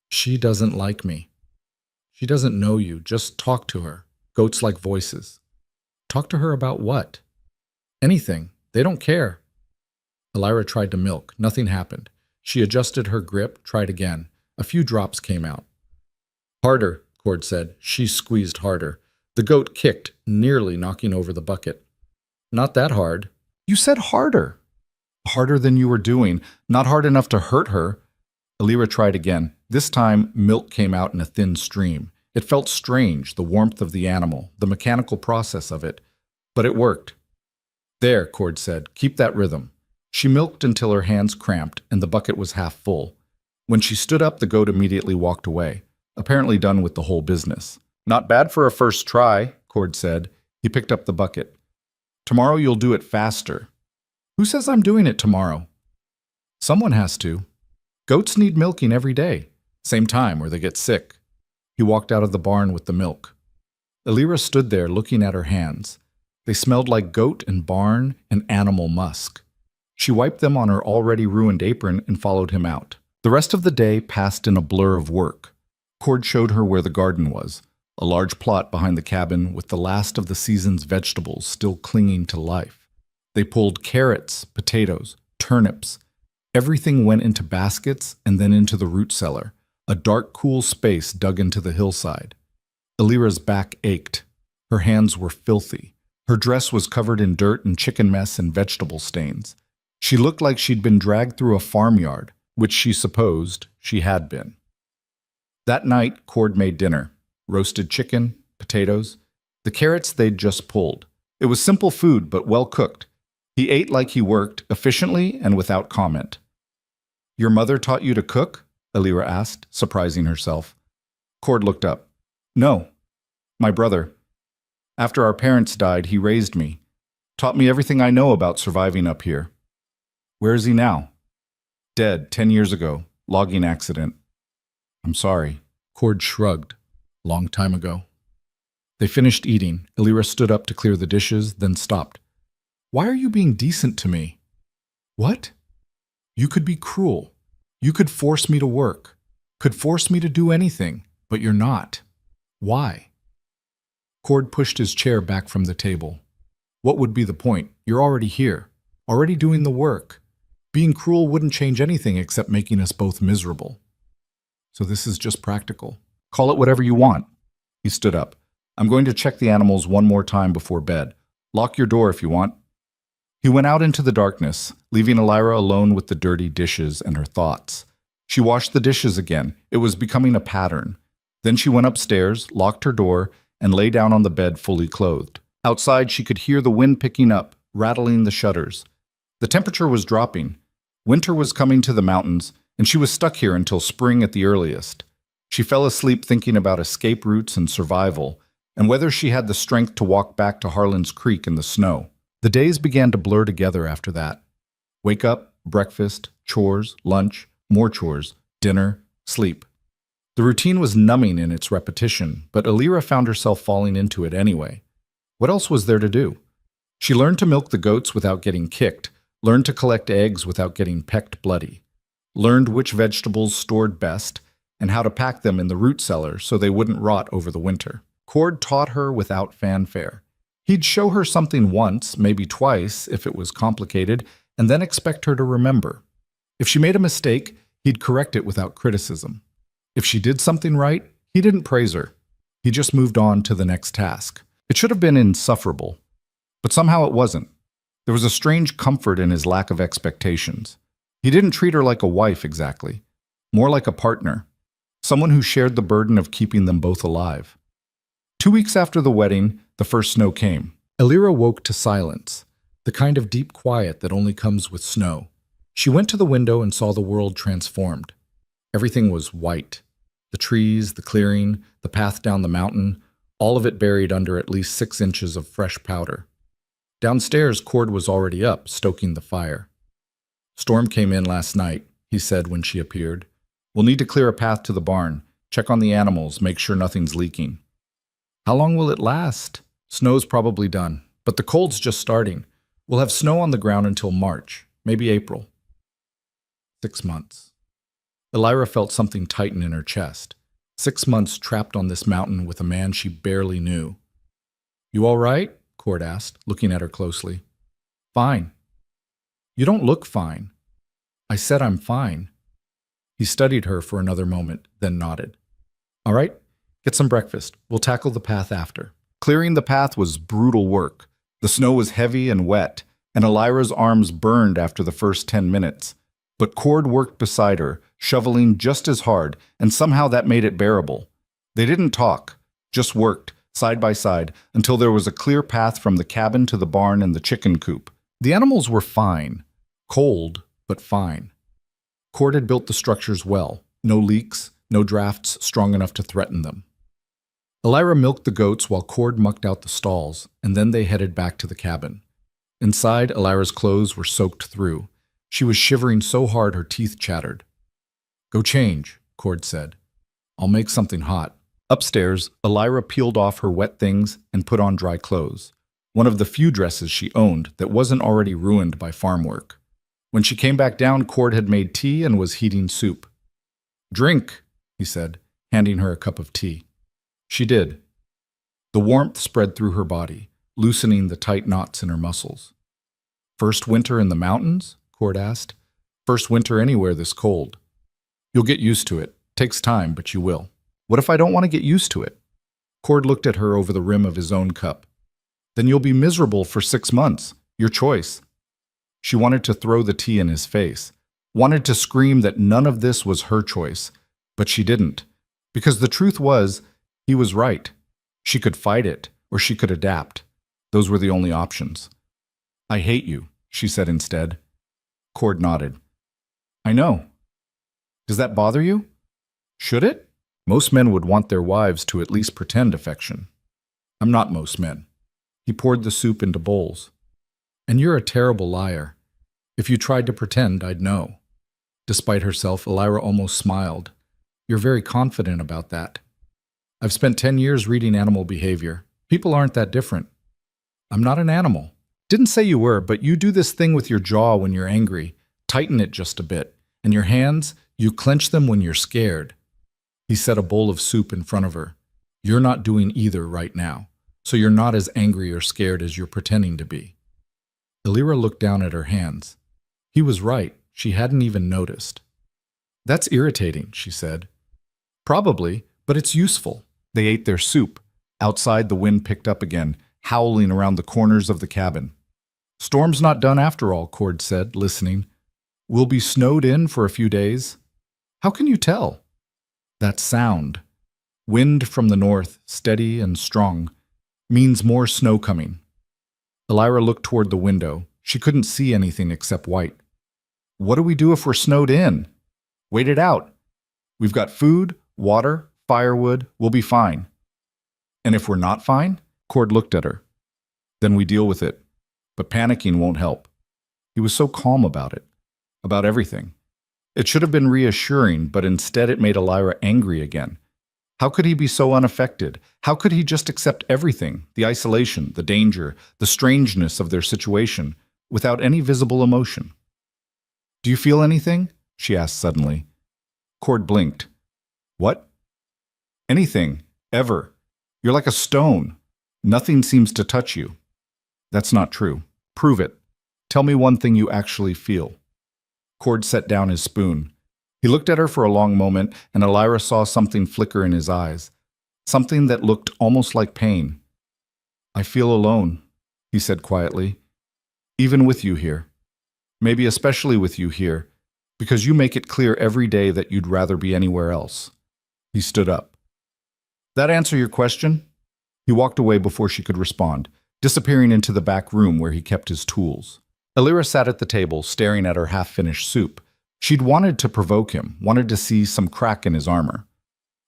She doesn't like me. She doesn't know you. Just talk to her. Goats like voices. Talk to her about what? Anything. They don't care. Elira tried to milk. Nothing happened. She adjusted her grip, tried again. A few drops came out. Harder, Cord said. She squeezed harder. The goat kicked, nearly knocking over the bucket. Not that hard. You said harder. Harder than you were doing. Not hard enough to hurt her. Elira tried again. This time, milk came out in a thin stream. It felt strange, the warmth of the animal, the mechanical process of it. But it worked. There, Cord said. Keep that rhythm. She milked until her hands cramped and the bucket was half full. When she stood up, the goat immediately walked away, apparently done with the whole business. Not bad for a first try, Cord said. He picked up the bucket. Tomorrow you'll do it faster. Who says I'm doing it tomorrow? Someone has to. Goats need milking every day, same time or they get sick. He walked out of the barn with the milk. Elira stood there looking at her hands. They smelled like goat and barn and animal musk. She wiped them on her already ruined apron and followed him out. The rest of the day passed in a blur of work. Cord showed her where the garden was, a large plot behind the cabin with the last of the season's vegetables still clinging to life. They pulled carrots, potatoes, turnips. Everything went into baskets and then into the root cellar, a dark, cool space dug into the hillside. Elira's back ached. Her hands were filthy. Her dress was covered in dirt and chicken mess and vegetable stains. She looked like she'd been dragged through a farmyard, which she supposed she had been. That night, Cord made dinner. Roasted chicken, potatoes, the carrots they'd just pulled. It was simple food, but well cooked. He ate like he worked, efficiently and without comment. Your mother taught you to cook? Elira asked, surprising herself. Cord looked up. No, my brother. After our parents died, he raised me. Taught me everything I know about surviving up here. Where is he now? Dead 10 years ago. Logging accident. I'm sorry. Cord shrugged. Long time ago. They finished eating. Elira stood up to clear the dishes, then stopped. Why are you being decent to me? What? You could be cruel. You could force me to work. Could force me to do anything, but you're not. Why? Cord pushed his chair back from the table. What would be the point? You're already here. Already doing the work. Being cruel wouldn't change anything except making us both miserable. So this is just practical. Call it whatever you want. He stood up. I'm going to check the animals one more time before bed. Lock your door if you want. He went out into the darkness, leaving Elira alone with the dirty dishes and her thoughts. She washed the dishes again. It was becoming a pattern. Then she went upstairs, locked her door, and lay down on the bed fully clothed. Outside, she could hear the wind picking up, rattling the shutters. The temperature was dropping. Winter was coming to the mountains, and she was stuck here until spring at the earliest. She fell asleep thinking about escape routes and survival, and whether she had the strength to walk back to Harlan's Creek in the snow. The days began to blur together after that. Wake up, breakfast, chores, lunch, more chores, dinner, sleep. The routine was numbing in its repetition, but Elira found herself falling into it anyway. What else was there to do? She learned to milk the goats without getting kicked, learned to collect eggs without getting pecked bloody, learned which vegetables stored best, and how to pack them in the root cellar so they wouldn't rot over the winter. Cord taught her without fanfare. He'd show her something once, maybe twice, if it was complicated, and then expect her to remember. If she made a mistake, he'd correct it without criticism. If she did something right, he didn't praise her. He just moved on to the next task. It should have been insufferable, but somehow it wasn't. There was a strange comfort in his lack of expectations. He didn't treat her like a wife exactly, more like a partner, someone who shared the burden of keeping them both alive. 2 weeks after the wedding, the first snow came. Elira woke to silence, the kind of deep quiet that only comes with snow. She went to the window and saw the world transformed. Everything was white. The trees, the clearing, the path down the mountain, all of it buried under at least 6 inches of fresh powder. Downstairs, Cord was already up, stoking the fire. "Storm came in last night," he said when she appeared. "We'll need to clear a path to the barn, check on the animals, make sure nothing's leaking." "How long will it last?" "Snow's probably done, but the cold's just starting. We'll have snow on the ground until March, maybe April." 6 months. Elira felt something tighten in her chest. 6 months trapped on this mountain with a man she barely knew. "You all right?" Cord asked, looking at her closely. "Fine." "You don't look fine." "I said I'm fine." He studied her for another moment, then nodded. "All right, get some breakfast. We'll tackle the path after." Clearing the path was brutal work. The snow was heavy and wet, and Elira's arms burned after the first 10 minutes. But Cord worked beside her, shoveling just as hard, and somehow that made it bearable. They didn't talk, just worked, side by side, until there was a clear path from the cabin to the barn and the chicken coop. The animals were fine. Cold, but fine. Cord had built the structures well. No leaks, no drafts strong enough to threaten them. Elira milked the goats while Cord mucked out the stalls, and then they headed back to the cabin. Inside, Elira's clothes were soaked through. She was shivering so hard her teeth chattered. "Go change," Cord said. "I'll make something hot." Upstairs, Elira peeled off her wet things and put on dry clothes, one of the few dresses she owned that wasn't already ruined by farm work. When she came back down, Cord had made tea and was heating soup. "Drink," he said, handing her a cup of tea. She did. The warmth spread through her body, loosening the tight knots in her muscles. "First winter in the mountains?" Cord asked. "First winter anywhere this cold. You'll get used to it. Takes time, but you will." "What if I don't want to get used to it?" Cord looked at her over the rim of his own cup. "Then you'll be miserable for 6 months. Your choice." She wanted to throw the tea in his face, wanted to scream that none of this was her choice, but she didn't, because the truth was, he was right. She could fight it, or she could adapt. Those were the only options. "I hate you," she said instead. Cord nodded. "I know. Does that bother you? Should it? Most men would want their wives to at least pretend affection. I'm not most men." He poured the soup into bowls. "And you're a terrible liar. If you tried to pretend, I'd know." Despite herself, Elira almost smiled. "You're very confident about that. I've spent 10 years reading animal behavior. People aren't that different." "I'm not an animal." "Didn't say you were, but you do this thing with your jaw when you're angry. Tighten it just a bit. And your hands, you clench them when you're scared." He set a bowl of soup in front of her. "You're not doing either right now, so you're not as angry or scared as you're pretending to be." Elira looked down at her hands. He was right. She hadn't even noticed. "That's irritating," she said. "Probably, but it's useful." They ate their soup. Outside, the wind picked up again, howling around the corners of the cabin. "Storm's not done after all," Cord said, listening. "We'll be snowed in for a few days." "How can you tell?" "That sound. Wind from the north, steady and strong, means more snow coming." Elira looked toward the window. She couldn't see anything except white. "What do we do if we're snowed in?" "Wait it out. We've got food, water, firewood. We'll be fine." "And if we're not fine?" Cord looked at her. "Then we deal with it. But panicking won't help." He was so calm about it. About everything. It should have been reassuring, but instead it made Elira angry again. How could he be so unaffected? How could he just accept everything, the isolation, the danger, the strangeness of their situation, without any visible emotion? "Do you feel anything?" she asked suddenly. Cord blinked. "What?" "Anything. Ever. You're like a stone. Nothing seems to touch you." "That's not true. Prove it. Tell me one thing you actually feel." Cord set down his spoon. He looked at her for a long moment, and Elira saw something flicker in his eyes, something that looked almost like pain. "I feel alone," he said quietly, "even with you here. Maybe especially with you here, because you make it clear every day that you'd rather be anywhere else." He stood up. "That answer your question?" He walked away before she could respond, disappearing into the back room where he kept his tools. Elira sat at the table, staring at her half-finished soup. She'd wanted to provoke him, wanted to see some crack in his armor.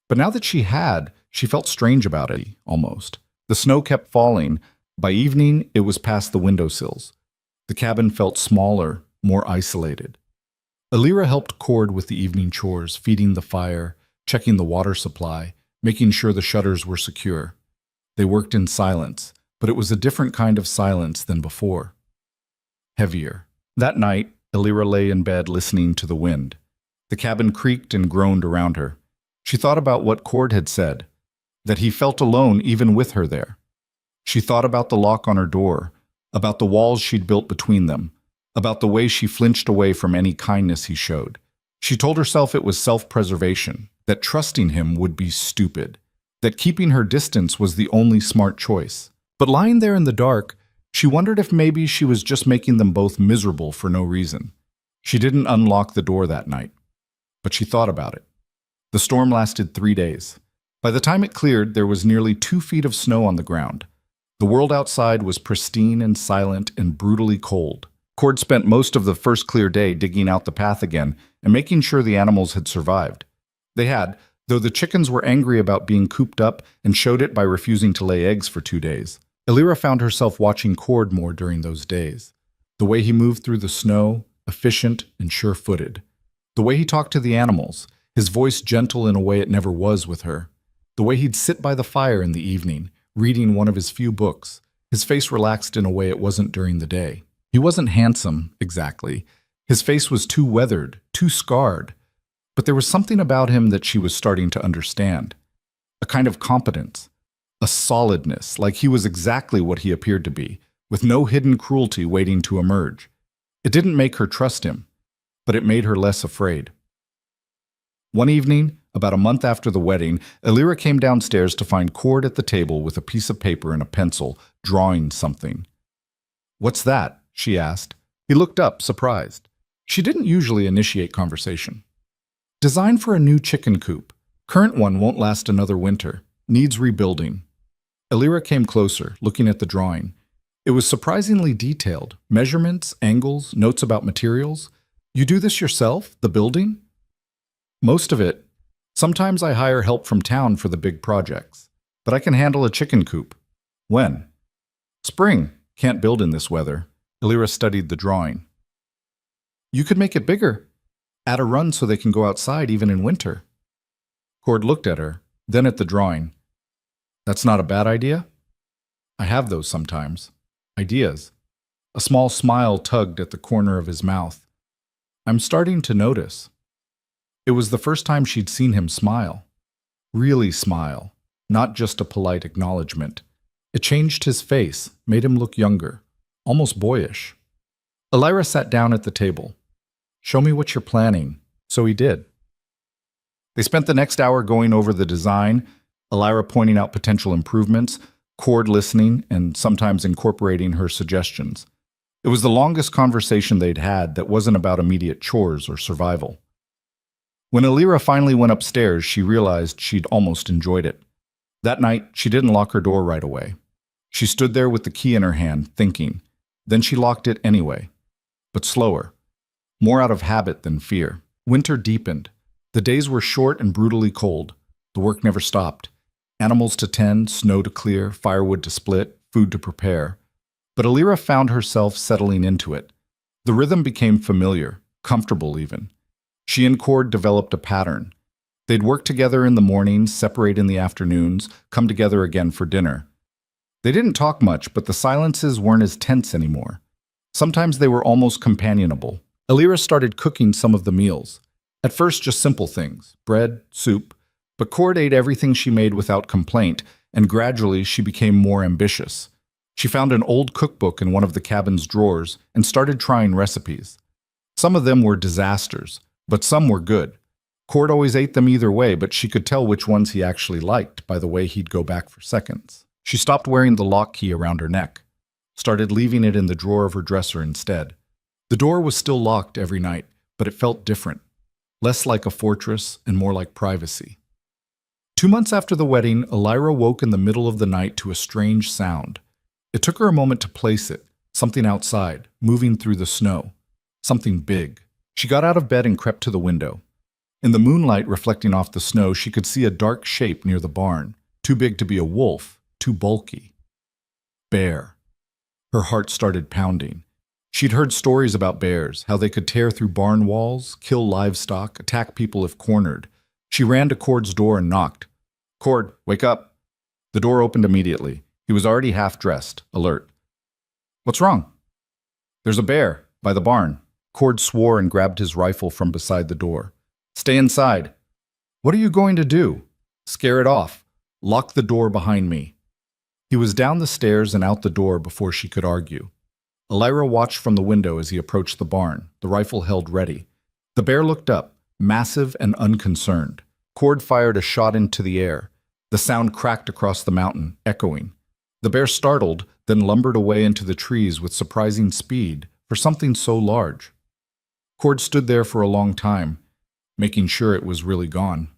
But now that she had, she felt strange about it, almost. The snow kept falling. By evening, it was past the windowsills. The cabin felt smaller, more isolated. Alira helped Cord with the evening chores, feeding the fire, checking the water supply, making sure the shutters were secure. They worked in silence, but it was a different kind of silence than before. Heavier. That night, Alira lay in bed listening to the wind. The cabin creaked and groaned around her. She thought about what Cord had said, that he felt alone even with her there. She thought about the lock on her door, about the walls she'd built between them, about the way she flinched away from any kindness he showed. She told herself it was self-preservation, that trusting him would be stupid, that keeping her distance was the only smart choice. But lying there in the dark, she wondered if maybe she was just making them both miserable for no reason. She didn't unlock the door that night, but she thought about it. The storm lasted 3 days. By the time it cleared, there was nearly 2 feet of snow on the ground. The world outside was pristine and silent and brutally cold. Cord spent most of the first clear day digging out the path again and making sure the animals had survived. They had, though the chickens were angry about being cooped up and showed it by refusing to lay eggs for 2 days. Alira found herself watching Cord more during those days. The way he moved through the snow, efficient and sure-footed. The way he talked to the animals, his voice gentle in a way it never was with her. The way he'd sit by the fire in the evening, reading one of his few books, his face relaxed in a way it wasn't during the day. He wasn't handsome, exactly. His face was too weathered, too scarred. But there was something about him that she was starting to understand. A kind of competence. A solidness, like he was exactly what he appeared to be, with no hidden cruelty waiting to emerge. It didn't make her trust him, but it made her less afraid. One evening, about a month after the wedding, Alira came downstairs to find Cord at the table with a piece of paper and a pencil, drawing something. "What's that?" she asked. He looked up, surprised. She didn't usually initiate conversation. "Design for a new chicken coop. Current one won't last another winter. Needs rebuilding." Alira came closer, looking at the drawing. It was surprisingly detailed. Measurements, angles, notes about materials. "You do this yourself, the building?" "Most of it. Sometimes I hire help from town for the big projects. But I can handle a chicken coop." "When?" "Spring. Can't build in this weather." Alira studied the drawing. "You could make it bigger. Add a run so they can go outside even in winter." Cord looked at her, then at the drawing. "That's not a bad idea?" "I have those sometimes. Ideas." A small smile tugged at the corner of his mouth. "I'm starting to notice." It was the first time she'd seen him smile. Really smile, not just a polite acknowledgement. It changed his face, made him look younger, almost boyish. Alira sat down at the table. "Show me what you're planning." So he did. They spent the next hour going over the design, Alira pointing out potential improvements, Cord listening and sometimes incorporating her suggestions. It was the longest conversation they'd had that wasn't about immediate chores or survival. When Alira finally went upstairs, she realized she'd almost enjoyed it. That night, she didn't lock her door right away. She stood there with the key in her hand, thinking. Then she locked it anyway, but slower, more out of habit than fear. Winter deepened. The days were short and brutally cold. The work never stopped. Animals to tend, snow to clear, firewood to split, food to prepare. But Alira found herself settling into it. The rhythm became familiar, comfortable even. She and Cord developed a pattern. They'd work together in the mornings, separate in the afternoons, come together again for dinner. They didn't talk much, but the silences weren't as tense anymore. Sometimes they were almost companionable. Alira started cooking some of the meals. At first, just simple things, bread, soup, but Cord ate everything she made without complaint, and gradually she became more ambitious. She found an old cookbook in one of the cabin's drawers and started trying recipes. Some of them were disasters, but some were good. Cord always ate them either way, but she could tell which ones he actually liked by the way he'd go back for seconds. She stopped wearing the lock key around her neck, started leaving it in the drawer of her dresser instead. The door was still locked every night, but it felt different, less like a fortress and more like privacy. 2 months after the wedding, Alira woke in the middle of the night to a strange sound. It took her a moment to place it, something outside, moving through the snow, something big. She got out of bed and crept to the window. In the moonlight reflecting off the snow, she could see a dark shape near the barn, too big to be a wolf, too bulky. Bear. Her heart started pounding. She'd heard stories about bears, how they could tear through barn walls, kill livestock, attack people if cornered. She ran to Cord's door and knocked. "Cord, wake up." The door opened immediately. He was already half-dressed, alert. "What's wrong?" "There's a bear, by the barn." Cord swore and grabbed his rifle from beside the door. "Stay inside." "What are you going to do?" "Scare it off. Lock the door behind me." He was down the stairs and out the door before she could argue. Elira watched from the window as he approached the barn, the rifle held ready. The bear looked up, massive and unconcerned. Cord fired a shot into the air. The sound cracked across the mountain, echoing. The bear startled, then lumbered away into the trees with surprising speed for something so large. Cord stood there for a long time, making sure it was really gone.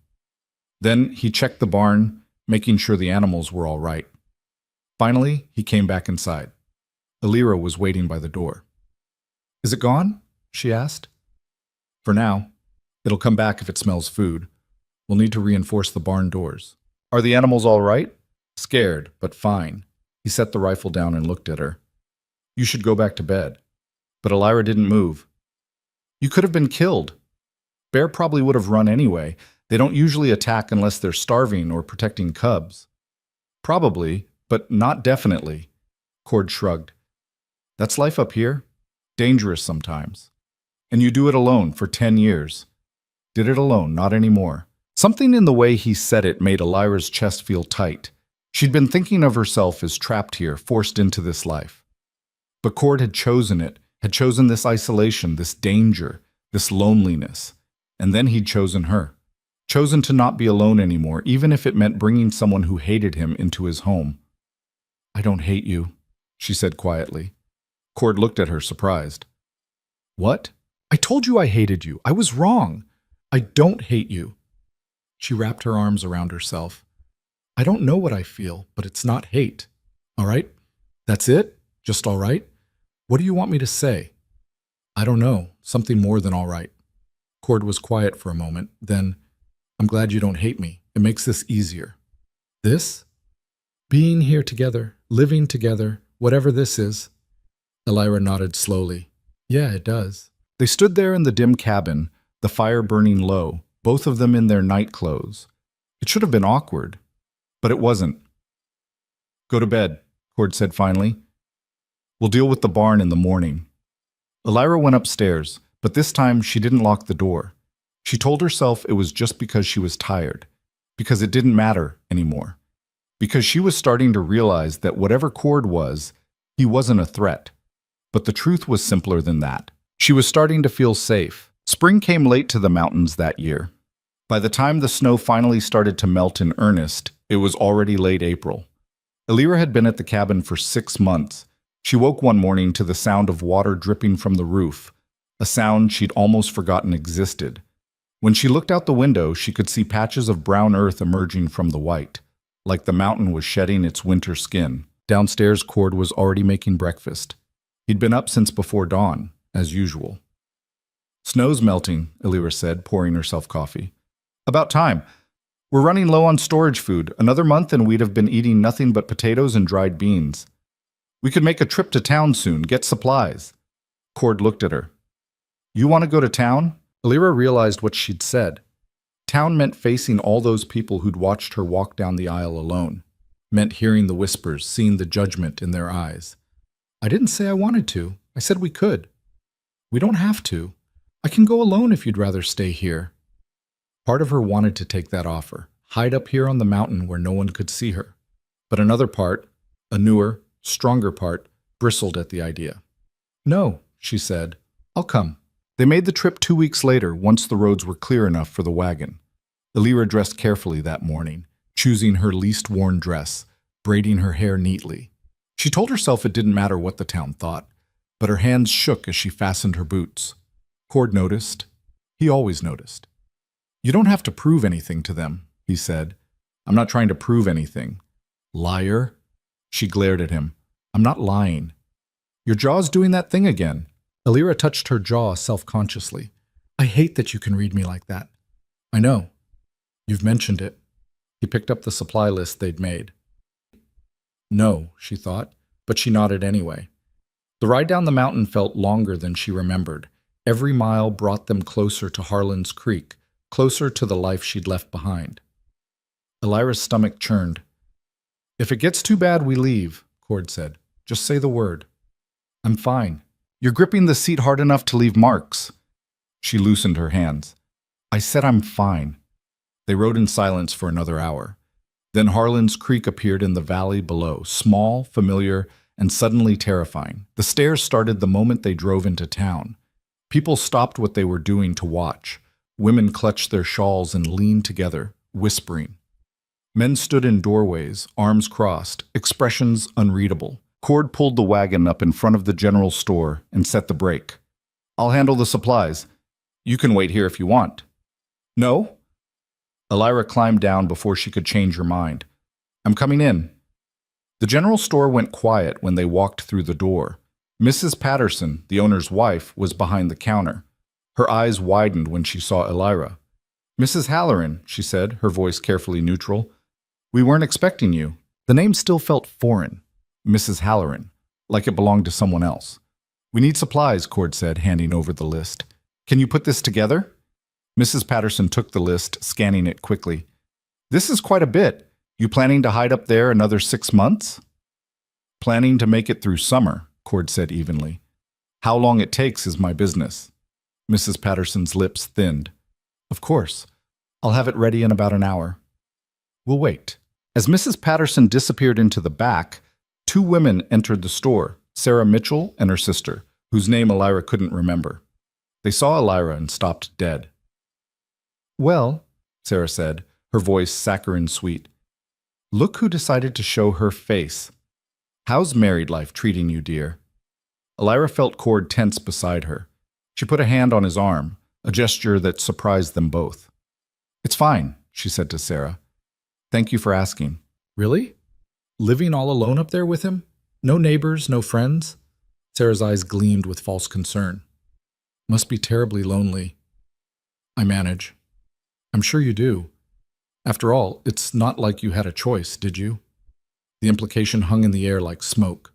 Then he checked the barn, making sure the animals were all right. Finally, he came back inside. Elira was waiting by the door. "Is it gone?" she asked. "For now. It'll come back if it smells food. We'll need to reinforce the barn doors." "Are the animals all right?" "Scared, but fine." He set the rifle down and looked at her. "You should go back to bed." But Elira didn't move. "You could have been killed." "Bear probably would have run anyway. They don't usually attack unless they're starving or protecting cubs." "Probably, but not definitely." Cord shrugged. "That's life up here. Dangerous sometimes. And you do it alone for 10 years. Did it alone, not anymore." Something in the way he said it made Elira's chest feel tight. She'd been thinking of herself as trapped here, forced into this life. But Cord had chosen it, had chosen this isolation, this danger, this loneliness. And then he'd chosen her. Chosen to not be alone anymore, even if it meant bringing someone who hated him into his home. "I don't hate you," she said quietly. Cord looked at her, surprised. "What? I told you I hated you. I was wrong. I don't hate you." She wrapped her arms around herself. "I don't know what I feel, but it's not hate. All right? That's it? Just all right? What do you want me to say?" "I don't know. Something more than all right." Cord was quiet for a moment. Then, "I'm glad you don't hate me. It makes this easier." "This? Being here together, living together, whatever this is." Elira nodded slowly. "Yeah, it does." They stood there in the dim cabin, the fire burning low, both of them in their night clothes. It should have been awkward, but it wasn't. "Go to bed," Cord said finally. "We'll deal with the barn in the morning." Elira went upstairs, but this time she didn't lock the door. She told herself it was just because she was tired, because it didn't matter anymore, because she was starting to realize that whatever Cord was, he wasn't a threat. But the truth was simpler than that. She was starting to feel safe. Spring came late to the mountains that year. By the time the snow finally started to melt in earnest, it was already late April. Elira had been at the cabin for 6 months. She woke one morning to the sound of water dripping from the roof, a sound she'd almost forgotten existed. When she looked out the window, she could see patches of brown earth emerging from the white, like the mountain was shedding its winter skin. Downstairs, Cord was already making breakfast. He'd been up since before dawn, as usual. "Snow's melting," Elira said, pouring herself coffee. "About time. We're running low on storage food. Another month and we'd have been eating nothing but potatoes and dried beans. We could make a trip to town soon, get supplies." Cord looked at her. "You want to go to town?" Elira realized what she'd said. Town meant facing all those people who'd watched her walk down the aisle alone. Meant hearing the whispers, seeing the judgment in their eyes. "I didn't say I wanted to. I said we could." "We don't have to. I can go alone if you'd rather stay here." Part of her wanted to take that offer, hide up here on the mountain where no one could see her. But another part, a newer, stronger part, bristled at the idea. "No," she said. "I'll come." They made the trip 2 weeks later, once the roads were clear enough for the wagon. Elira dressed carefully that morning, choosing her least worn dress, braiding her hair neatly. She told herself it didn't matter what the town thought, but her hands shook as she fastened her boots. Cord noticed. He always noticed. "You don't have to prove anything to them," he said. "I'm not trying to prove anything." "Liar." She glared at him. "I'm not lying." "Your jaw's doing that thing again." Elira touched her jaw self-consciously. "I hate that you can read me like that." I know. You've mentioned it. He picked up the supply list they'd made. No, she thought, but she nodded anyway. The ride down the mountain felt longer than she remembered. Every mile brought them closer to Harlan's Creek, closer to the life she'd left behind. Elira's stomach churned. If it gets too bad, we leave, Cord said. Just say the word. I'm fine. You're gripping the seat hard enough to leave marks. She loosened her hands. I said I'm fine. They rode in silence for another hour. Then Harlan's Creek appeared in the valley below, small, familiar, and suddenly terrifying. The stairs started the moment they drove into town. People stopped what they were doing to watch. Women clutched their shawls and leaned together, whispering. Men stood in doorways, arms crossed, expressions unreadable. Cord pulled the wagon up in front of the general store and set the brake. I'll handle the supplies. You can wait here if you want. No? Elira climbed down before she could change her mind. I'm coming in. The general store went quiet when they walked through the door. Mrs. Patterson, the owner's wife, was behind the counter. Her eyes widened when she saw Elira. Mrs. Halloran, she said, her voice carefully neutral. We weren't expecting you. The name still felt foreign. Mrs. Halloran, like it belonged to someone else. We need supplies, Cord said, handing over the list. Can you put this together? Mrs. Patterson took the list, scanning it quickly. This is quite a bit. You planning to hide up there another 6 months? Planning to make it through summer, Cord said evenly. How long it takes is my business. Mrs. Patterson's lips thinned. Of course. I'll have it ready in about an hour. We'll wait. As Mrs. Patterson disappeared into the back, 2 women entered the store, Sarah Mitchell and her sister, whose name Elira couldn't remember. They saw Elira and stopped dead. Well, Sarah said, her voice saccharine sweet. Look who decided to show her face. How's married life treating you, dear? Elira felt Cord tense beside her. She put a hand on his arm, a gesture that surprised them both. It's fine, she said to Sarah. Thank you for asking. Really? Living all alone up there with him? No neighbors, no friends? Sarah's eyes gleamed with false concern. Must be terribly lonely. I manage. I'm sure you do. After all, it's not like you had a choice, did you? The implication hung in the air like smoke.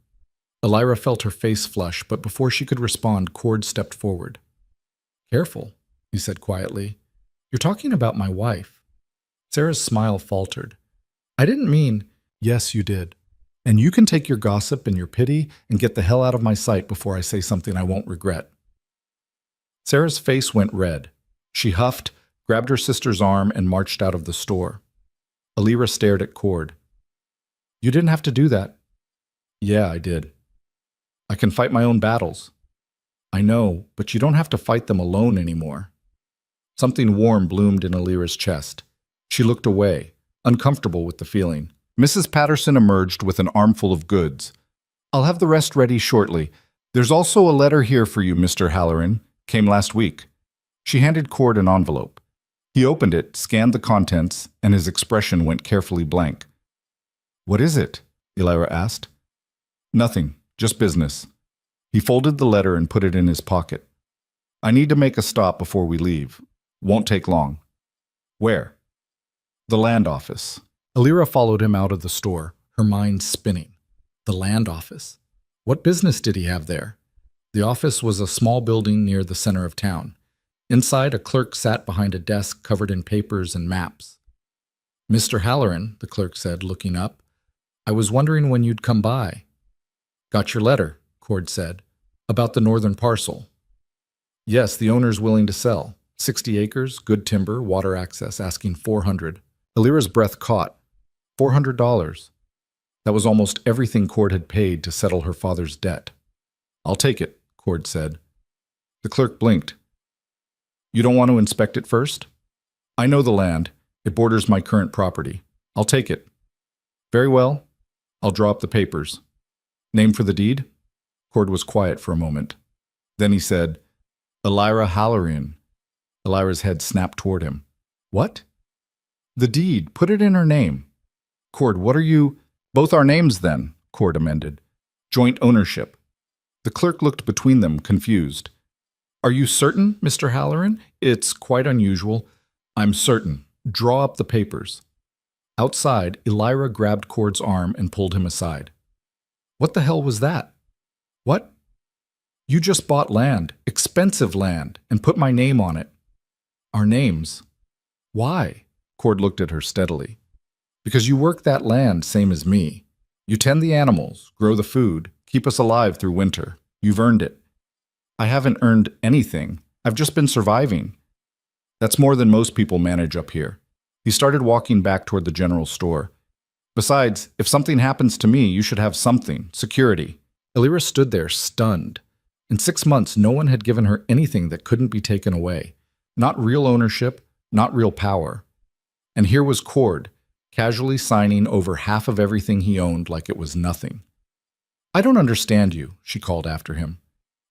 Elira felt her face flush, but before she could respond, Cord stepped forward. Careful, he said quietly. You're talking about my wife. Sarah's smile faltered. I didn't mean... Yes, you did. And you can take your gossip and your pity and get the hell out of my sight before I say something I won't regret. Sarah's face went red. She huffed, grabbed her sister's arm, and marched out of the store. Elira stared at Cord. You didn't have to do that. Yeah, I did. I can fight my own battles. I know, but you don't have to fight them alone anymore. Something warm bloomed in Elira's chest. She looked away, uncomfortable with the feeling. Mrs. Patterson emerged with an armful of goods. I'll have the rest ready shortly. There's also a letter here for you, Mr. Halloran. Came last week. She handed Cord an envelope. He opened it, scanned the contents, and his expression went carefully blank. What is it? Elira asked. Nothing, just business. He folded the letter and put it in his pocket. I need to make a stop before we leave. Won't take long. Where? The land office. Elira followed him out of the store, her mind spinning. The land office. What business did he have there? The office was a small building near the center of town. Inside, a clerk sat behind a desk covered in papers and maps. Mr. Halloran, the clerk said, looking up, I was wondering when you'd come by. Got your letter, Cord said, about the northern parcel. Yes, the owner's willing to sell. 60 acres, good timber, water access, asking $400. Elira's breath caught. $400. That was almost everything Cord had paid to settle her father's debt. I'll take it, Cord said. The clerk blinked. You don't want to inspect it first? I know the land. It borders my current property. I'll take it. Very well. I'll draw up the papers. Name for the deed? Cord was quiet for a moment. Then he said, Elira Halloran. Elira's head snapped toward him. What? The deed. Put it in her name. Cord, what are you... Both our names, then, Cord amended. Joint ownership. The clerk looked between them, confused. Are you certain, Mr. Halloran? It's quite unusual. I'm certain. Draw up the papers. Outside, Elira grabbed Cord's arm and pulled him aside. What the hell was that? What? You just bought land, expensive land, and put my name on it. Our names. Why? Cord looked at her steadily. Because you work that land same as me. You tend the animals, grow the food, keep us alive through winter. You've earned it. I haven't earned anything. I've just been surviving. That's more than most people manage up here. He started walking back toward the general store. Besides, if something happens to me, you should have something, security. Elira stood there, stunned. In 6 months, no one had given her anything that couldn't be taken away. Not real ownership, not real power. And here was Cord, casually signing over half of everything he owned like it was nothing. I don't understand you, she called after him.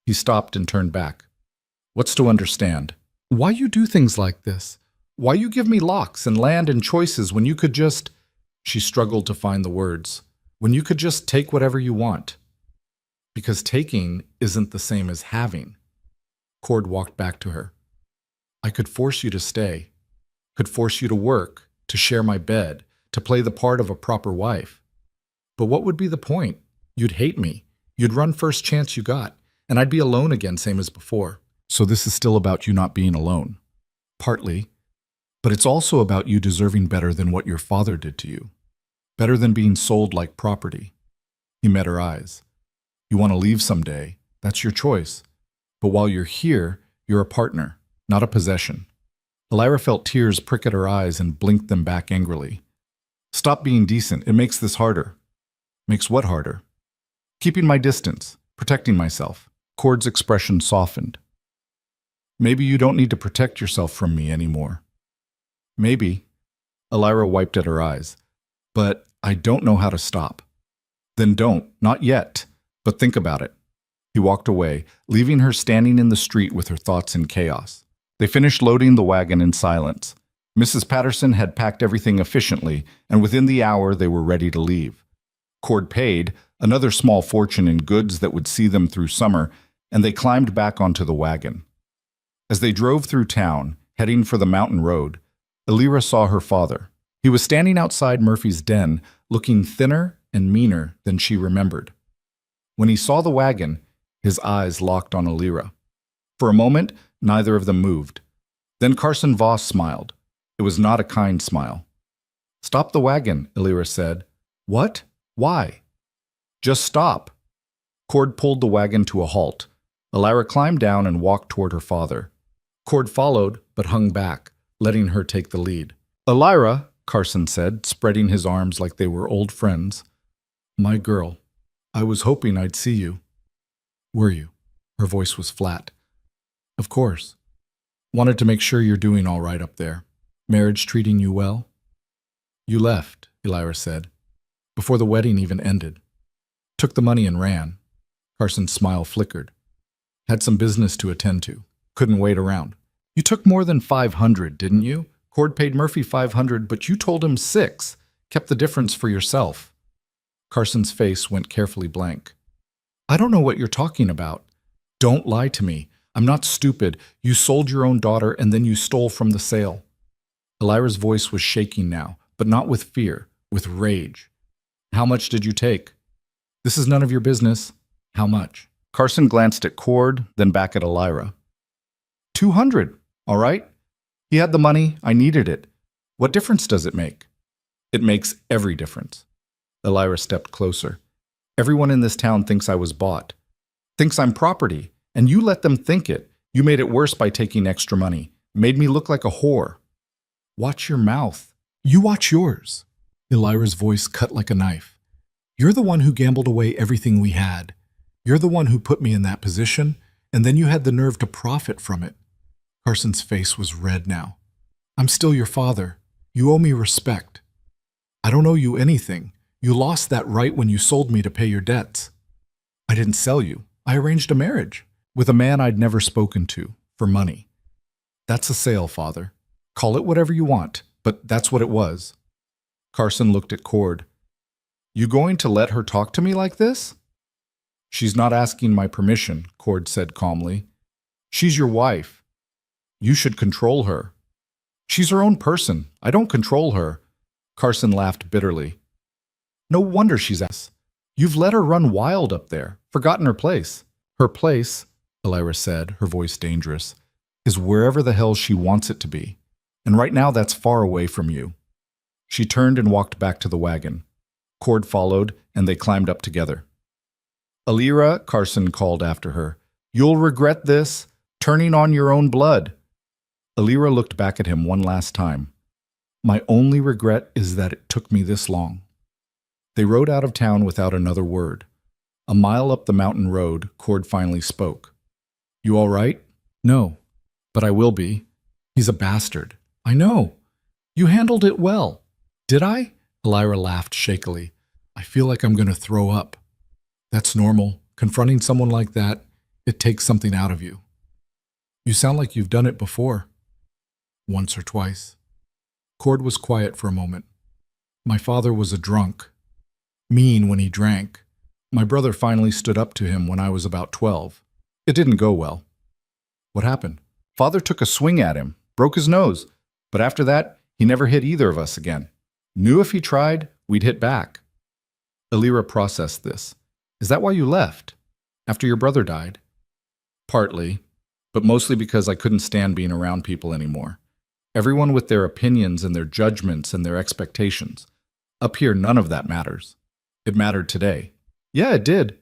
He stopped and turned back. What's to understand? Why you do things like this? Why you give me locks and land and choices when you could just... She struggled to find the words. When you could just take whatever you want. Because taking isn't the same as having. Cord walked back to her. I could force you to stay. Could force you to work, to share my bed, to play the part of a proper wife. But what would be the point? You'd hate me. You'd run first chance you got, and I'd be alone again same as before. So this is still about you not being alone. Partly. But it's also about you deserving better than what your father did to you. Better than being sold like property. He met her eyes. You want to leave someday, that's your choice. But while you're here, you're a partner, not a possession. Elira felt tears prick at her eyes and blinked them back angrily. Stop being decent, it makes this harder. Makes what harder? Keeping my distance, protecting myself. Cord's expression softened. Maybe you don't need to protect yourself from me anymore. Maybe. Elira wiped at her eyes. But I don't know how to stop. Then don't, not yet. But think about it. He walked away, leaving her standing in the street with her thoughts in chaos. They finished loading the wagon in silence. Mrs. Patterson had packed everything efficiently, and within the hour they were ready to leave. Cord paid, another small fortune in goods that would see them through summer, and they climbed back onto the wagon. As they drove through town, heading for the mountain road, Elira saw her father. He was standing outside Murphy's den, looking thinner and meaner than she remembered. When he saw the wagon, his eyes locked on Elira. For a moment, neither of them moved. Then Carson Voss smiled. It was not a kind smile. Stop the wagon, Elira said. What? Why? Just stop. Cord pulled the wagon to a halt. Elira climbed down and walked toward her father. Cord followed, but hung back, letting her take the lead. Elira, Carson said, spreading his arms like they were old friends. My girl, I was hoping I'd see you. Were you? Her voice was flat. Of course. Wanted to make sure you're doing all right up there. Marriage treating you well? You left, Elira said, before the wedding even ended. Took the money and ran. Carson's smile flickered. Had some business to attend to. Couldn't wait around. You took more than 500, didn't you? Cord paid Murphy 500, but you told him 6. Kept the difference for yourself. Carson's face went carefully blank. I don't know what you're talking about. Don't lie to me. I'm not stupid. You sold your own daughter and then you stole from the sale. Elira's voice was shaking now, but not with fear, with rage. How much did you take? This is none of your business. How much? Carson glanced at Cord, then back at Elira. 200, all right? He had the money, I needed it. What difference does it make? It makes every difference. Elira stepped closer. Everyone in this town thinks I was bought. Thinks I'm property, and you let them think it. You made it worse by taking extra money. Made me look like a whore. Watch your mouth. You watch yours. Elira's voice cut like a knife. You're the one who gambled away everything we had. You're the one who put me in that position, and then you had the nerve to profit from it. Carson's face was red now. I'm still your father. You owe me respect. I don't owe you anything. You lost that right when you sold me to pay your debts. I didn't sell you. I arranged a marriage with a man I'd never spoken to, for money. That's a sale, Father. Call it whatever you want, but that's what it was. Carson looked at Cord. You going to let her talk to me like this? She's not asking my permission, Cord said calmly. She's your wife. You should control her. She's her own person. I don't control her. Carson laughed bitterly. No wonder she's ass. You've let her run wild up there, forgotten her place. Her place, Elira said, her voice dangerous, is wherever the hell she wants it to be. And right now that's far away from you. She turned and walked back to the wagon. Cord followed, and they climbed up together. Elira, Carson called after her. You'll regret this, turning on your own blood. Elira looked back at him one last time. My only regret is that it took me this long. They rode out of town without another word. A mile up the mountain road, Cord finally spoke. You all right? No, but I will be. He's a bastard. I know. You handled it well. Did I? Elira laughed shakily. I feel like I'm going to throw up. That's normal. Confronting someone like that, it takes something out of you. You sound like you've done it before. Once or twice. Cord was quiet for a moment. My father was a drunk. Mean when he drank. My brother finally stood up to him when I was about 12. It didn't go well. What happened? Father took a swing at him, broke his nose, but after that, he never hit either of us again. Knew if he tried, we'd hit back. Elira processed this. Is that why you left? After your brother died? Partly, but mostly because I couldn't stand being around people anymore. Everyone with their opinions and their judgments and their expectations. Up here, none of that matters. It mattered today. Yeah, it did.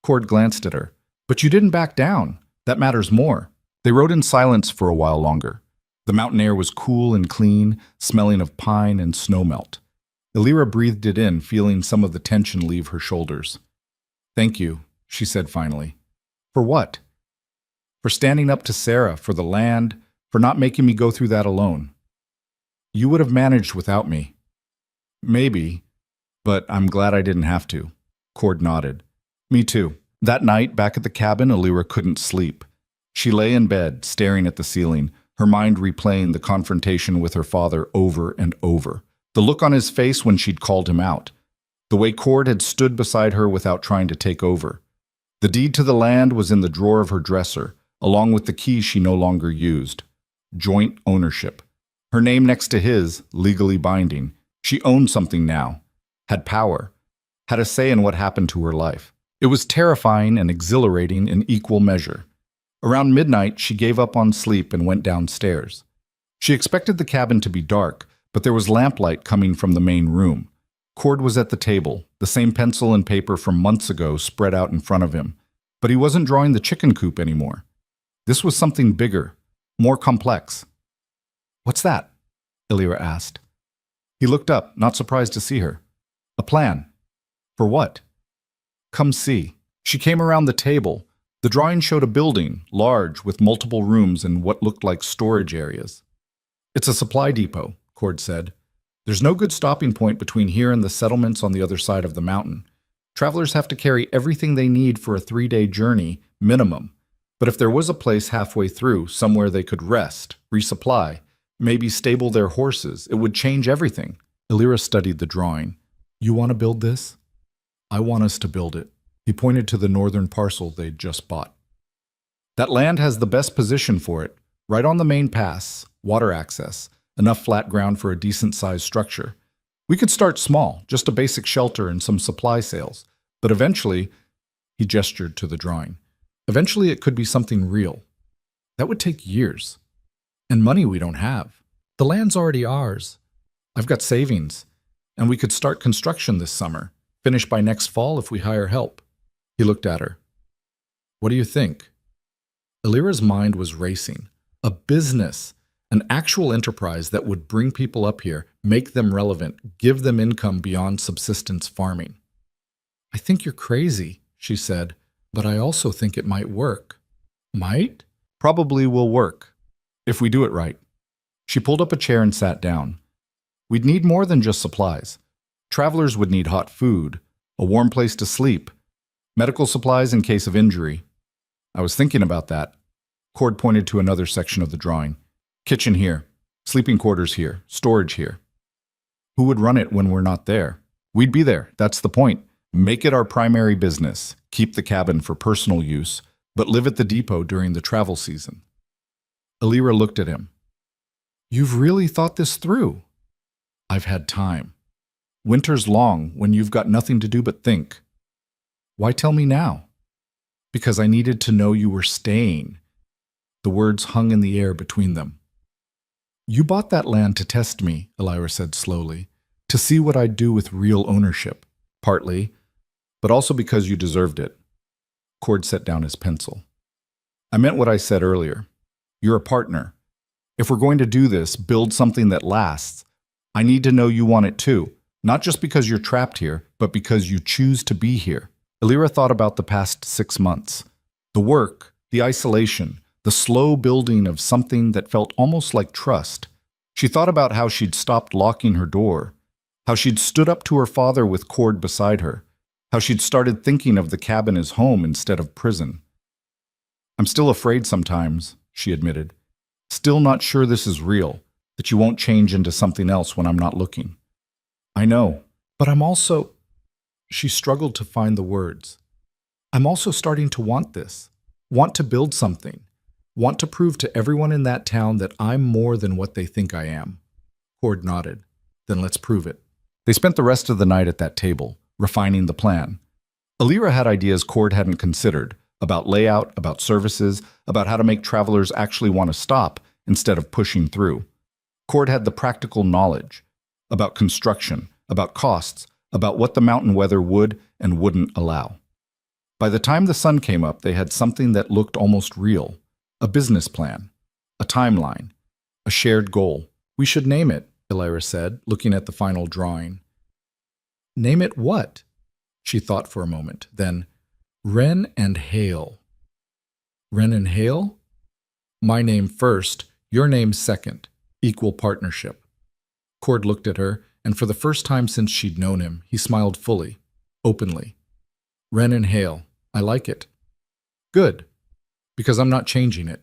Cord glanced at her. But you didn't back down. That matters more. They rode in silence for a while longer. The mountain air was cool and clean, smelling of pine and snowmelt. Elira breathed it in, feeling some of the tension leave her shoulders. Thank you, she said finally. For what? For standing up to Sarah, for the land, for not making me go through that alone. You would have managed without me. Maybe, but I'm glad I didn't have to. Cord nodded. Me too. That night, back at the cabin, Elira couldn't sleep. She lay in bed, staring at the ceiling, her mind replaying the confrontation with her father over and over. The look on his face when she'd called him out. The way Cord had stood beside her without trying to take over. The deed to the land was in the drawer of her dresser, along with the key she no longer used. Joint ownership. Her name next to his, legally binding. She owned something now. Had power. Had a say in what happened to her life. It was terrifying and exhilarating in equal measure. Around midnight, she gave up on sleep and went downstairs. She expected the cabin to be dark, but there was lamplight coming from the main room. Cord was at the table, the same pencil and paper from months ago spread out in front of him. But he wasn't drawing the chicken coop anymore. This was something bigger, more complex. What's that? Elira asked. He looked up, not surprised to see her. A plan. For what? Come see. She came around the table. The drawing showed a building, large, with multiple rooms and what looked like storage areas. It's a supply depot, Cord said. There's no good stopping point between here and the settlements on the other side of the mountain. Travelers have to carry everything they need for a 3-day journey, minimum. But if there was a place halfway through, somewhere they could rest, resupply, maybe stable their horses, it would change everything. Elira studied the drawing. You want to build this? I want us to build it. He pointed to the northern parcel they'd just bought. That land has the best position for it, right on the main pass, water access, enough flat ground for a decent-sized structure. We could start small, just a basic shelter and some supply sales. But eventually, he gestured to the drawing, eventually it could be something real. That would take years. And money we don't have. The land's already ours. I've got savings, and we could start construction this summer, finish by next fall if we hire help. He looked at her. What do you think? Elira's mind was racing. A business, an actual enterprise that would bring people up here, make them relevant, give them income beyond subsistence farming. I think you're crazy, she said, but I also think it might work. Might? Probably will work, if we do it right. She pulled up a chair and sat down. We'd need more than just supplies. Travelers would need hot food, a warm place to sleep, medical supplies in case of injury. I was thinking about that. Cord pointed to another section of the drawing. Kitchen here, sleeping quarters here, storage here. Who would run it when we're not there? We'd be there, that's the point. Make it our primary business, keep the cabin for personal use, but live at the depot during the travel season. Elira looked at him. You've really thought this through. I've had time. Winter's long when you've got nothing to do but think. Why tell me now? Because I needed to know you were staying. The words hung in the air between them. You bought that land to test me, Elira said slowly, to see what I'd do with real ownership. Partly, but also because you deserved it. Cord set down his pencil. I meant what I said earlier. You're a partner. If we're going to do this, build something that lasts, I need to know you want it too. Not just because you're trapped here, but because you choose to be here. Elira thought about the past 6 months. The work, the isolation, the slow building of something that felt almost like trust. She thought about how she'd stopped locking her door, how she'd stood up to her father with Cord beside her, how she'd started thinking of the cabin as home instead of prison. I'm still afraid sometimes, she admitted. Still not sure this is real, that you won't change into something else when I'm not looking. I know, but I'm also... She struggled to find the words. I'm also starting to want this, want to build something, want to prove to everyone in that town that I'm more than what they think I am. Cord nodded. Then let's prove it. They spent the rest of the night at that table, refining the plan. Elira had ideas Cord hadn't considered, about layout, about services, about how to make travelers actually want to stop instead of pushing through. Cord had the practical knowledge, about construction, about costs, about what the mountain weather would and wouldn't allow. By the time the sun came up, they had something that looked almost real, a business plan, a timeline, a shared goal. We should name it, Elira said, looking at the final drawing. Name it what? She thought for a moment. Then, Wren and Hale. Wren and Hale? My name first, your name second. Equal partnership. Cord looked at her, and for the first time since she'd known him, he smiled fully, openly. Wren and Hale. I like it. Good, because I'm not changing it.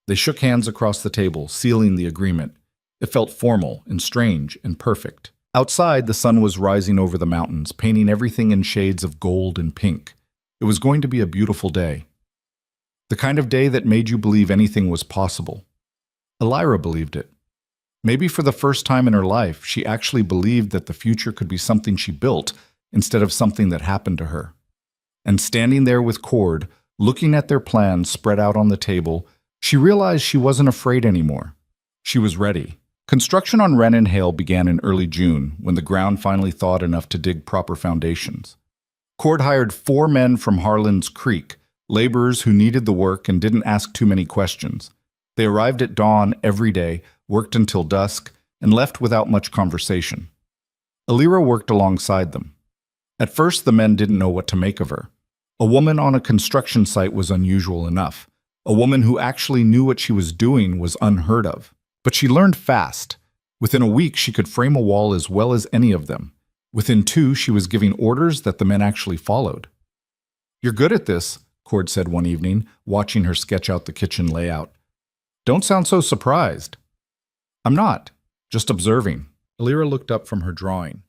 They shook hands across the table, sealing the agreement. It felt formal and strange and perfect. Outside, the sun was rising over the mountains, painting everything in shades of gold and pink. It was going to be a beautiful day. The kind of day that made you believe anything was possible. Elira believed it. Maybe for the first time in her life, she actually believed that the future could be something she built instead of something that happened to her. And standing there with Cord, looking at their plans spread out on the table, she realized she wasn't afraid anymore. She was ready. Construction on Wren and Hale began in early June, when the ground finally thawed enough to dig proper foundations. Cord hired 4 men from Harlan's Creek, laborers who needed the work and didn't ask too many questions. They arrived at dawn every day, worked until dusk, and left without much conversation. Elira worked alongside them. At first, the men didn't know what to make of her. A woman on a construction site was unusual enough. A woman who actually knew what she was doing was unheard of. But she learned fast. Within a week, she could frame a wall as well as any of them. Within 2, she was giving orders that the men actually followed. You're good at this, Cord said one evening, watching her sketch out the kitchen layout. Don't sound so surprised. I'm not, just observing. Elira looked up from her drawing.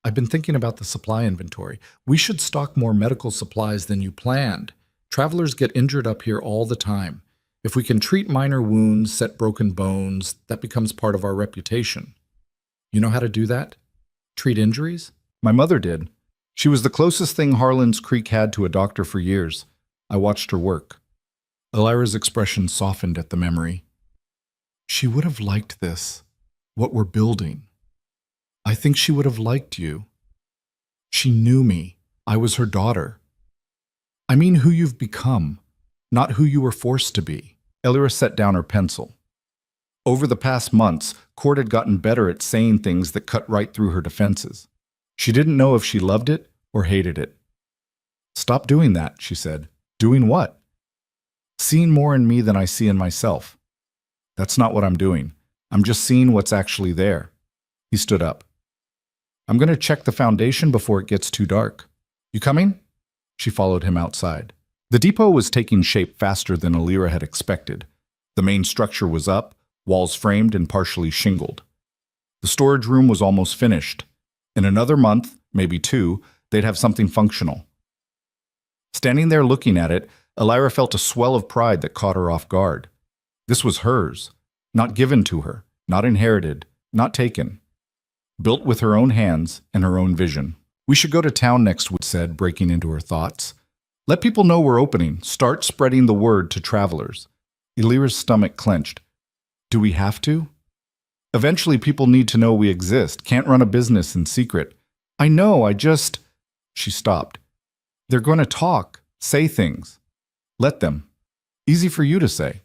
I've been thinking about the supply inventory. We should stock more medical supplies than you planned. Travelers get injured up here all the time. If we can treat minor wounds, set broken bones, that becomes part of our reputation. You know how to do that? Treat injuries? My mother did. She was the closest thing Harlan's Creek had to a doctor for years. I watched her work. Elira's expression softened at the memory. She would have liked this, what we're building. I think she would have liked you. She knew me. I was her daughter. I mean who you've become, not who you were forced to be. Elira set down her pencil. Over the past months, Cord had gotten better at saying things that cut right through her defenses. She didn't know if she loved it or hated it. Stop doing that, she said. Doing what? Seeing more in me than I see in myself. That's not what I'm doing. I'm just seeing what's actually there. He stood up. I'm going to check the foundation before it gets too dark. You coming? She followed him outside. The depot was taking shape faster than Elira had expected. The main structure was up, walls framed and partially shingled. The storage room was almost finished. In another month, maybe 2, they'd have something functional. Standing there looking at it, Elira felt a swell of pride that caught her off guard. This was hers. Not given to her, not inherited, not taken. Built with her own hands and her own vision. We should go to town next week, said, breaking into her thoughts. Let people know we're opening. Start spreading the word to travelers. Elira's stomach clenched. Do we have to? Eventually, people need to know we exist. Can't run a business in secret. I know, She stopped. They're going to talk, say things. Let them. Easy for you to say.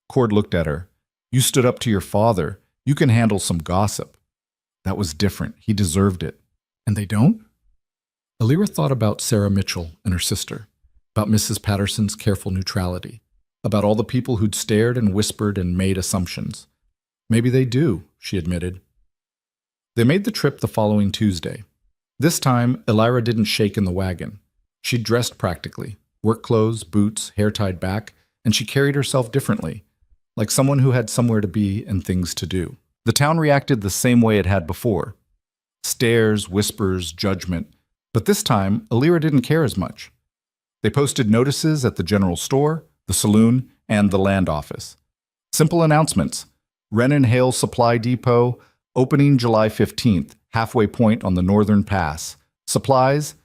Cord looked at her. You stood up to your father. You can handle some gossip. That was different. He deserved it. And they don't? Elira thought about Sarah Mitchell and her sister, about Mrs. Patterson's careful neutrality, about all the people who'd stared and whispered and made assumptions. Maybe they do, she admitted. They made the trip the following Tuesday. This time, Elira didn't shake in the wagon. She'd dressed practically, work clothes, boots, hair tied back, and she carried herself differently, like someone who had somewhere to be and things to do. The town reacted the same way it had before. Stares, whispers, judgment. But this time, Elira didn't care as much. They posted notices at the general store, the saloon, and the land office. Simple announcements. Wren and Hale Supply Depot, opening July 15th, halfway point on the Northern Pass. Supplies,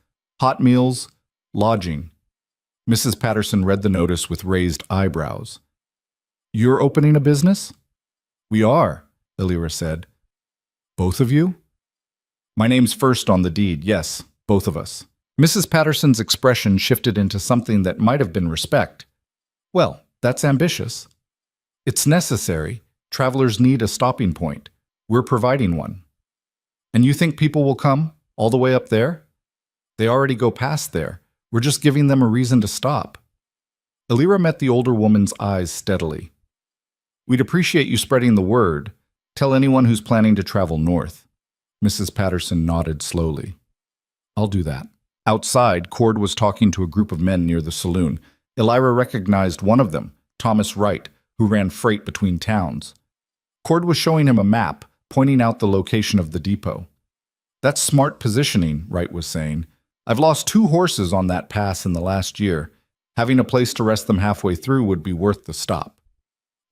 hot meals, lodging. Mrs. Patterson read the notice with raised eyebrows. You're opening a business? We are, Elira said. Both of you? My name's first on the deed, yes, both of us. Mrs. Patterson's expression shifted into something that might have been respect. Well, that's ambitious. It's necessary. Travelers need a stopping point. We're providing one. And you think people will come all the way up there? They already go past there. We're just giving them a reason to stop. Elira met the older woman's eyes steadily. We'd appreciate you spreading the word. Tell anyone who's planning to travel north. Mrs. Patterson nodded slowly. I'll do that. Outside, Cord was talking to a group of men near the saloon. Elira recognized one of them, Thomas Wright, who ran freight between towns. Cord was showing him a map, pointing out the location of the depot. That's smart positioning, Wright was saying. I've lost 2 horses on that pass in the last year. Having a place to rest them halfway through would be worth the stop.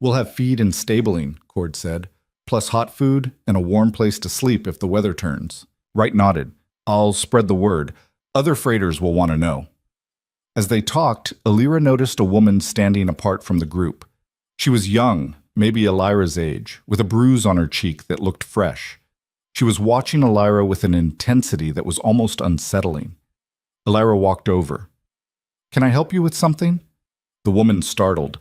We'll have feed and stabling, Cord said, plus hot food and a warm place to sleep if the weather turns. Wright nodded. I'll spread the word. Other freighters will want to know. As they talked, Elira noticed a woman standing apart from the group. She was young, maybe Elira's age, with a bruise on her cheek that looked fresh. She was watching Elira with an intensity that was almost unsettling. Elira walked over. Can I help you with something? The woman startled.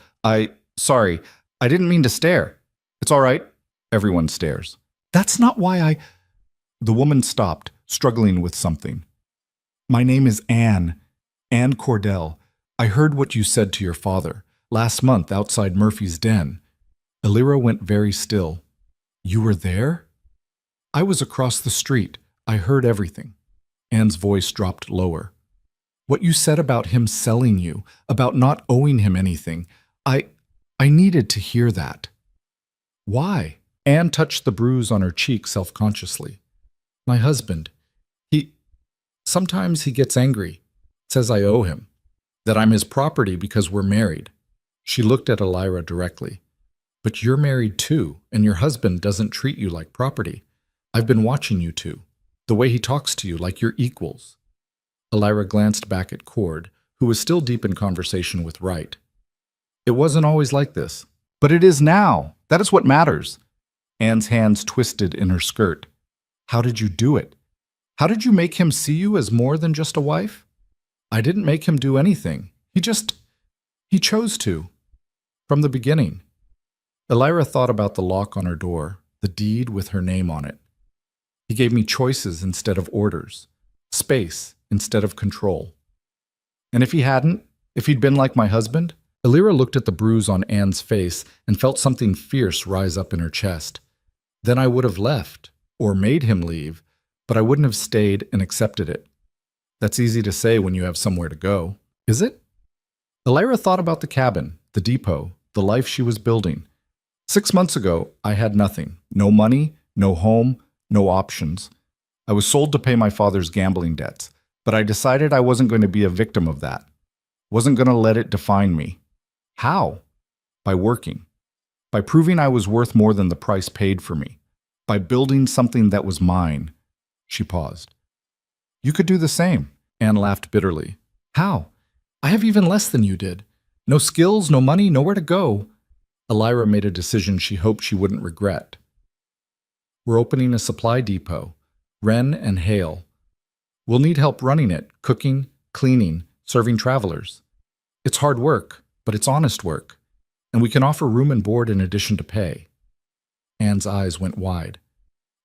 Sorry, I didn't mean to stare. It's all right. Everyone stares. That's not why The woman stopped, struggling with something. My name is Anne Cordell. I heard what you said to your father last month outside Murphy's den. Elira went very still. You were there? I was across the street. I heard everything. Anne's voice dropped lower. What you said about him selling you, about not owing him anything, I needed to hear that. Why? Anne touched the bruise on her cheek self-consciously. My husband. Sometimes he gets angry, says I owe him, that I'm his property because we're married. She looked at Elira directly. But you're married too, and your husband doesn't treat you like property. I've been watching you two, the way he talks to you like you're equals. Elira glanced back at Cord, who was still deep in conversation with Wright. It wasn't always like this. But it is now. That is what matters. Anne's hands twisted in her skirt. How did you do it? How did you make him see you as more than just a wife? I didn't make him do anything. He chose to. From the beginning. Elira thought about the lock on her door, the deed with her name on it. He gave me choices instead of orders, space instead of control. And if he'd been like my husband? Elira looked at the bruise on Anne's face and felt something fierce rise up in her chest. Then I would have left, or made him leave, but I wouldn't have stayed and accepted it. That's easy to say when you have somewhere to go, is it? Elira thought about the cabin, the depot, the life she was building. 6 months ago, I had nothing. No money, no home, no options. I was sold to pay my father's gambling debts, but I decided I wasn't going to be a victim of that. Wasn't going to let it define me. How? By working. By proving I was worth more than the price paid for me. By building something that was mine. She paused. You could do the same. Anne laughed bitterly. How? I have even less than you did. No skills, no money, nowhere to go. Elira made a decision she hoped she wouldn't regret. We're opening a supply depot. Wren and Hale. We'll need help running it, cooking, cleaning, serving travelers. It's hard work, but it's honest work. And we can offer room and board in addition to pay. Anne's eyes went wide.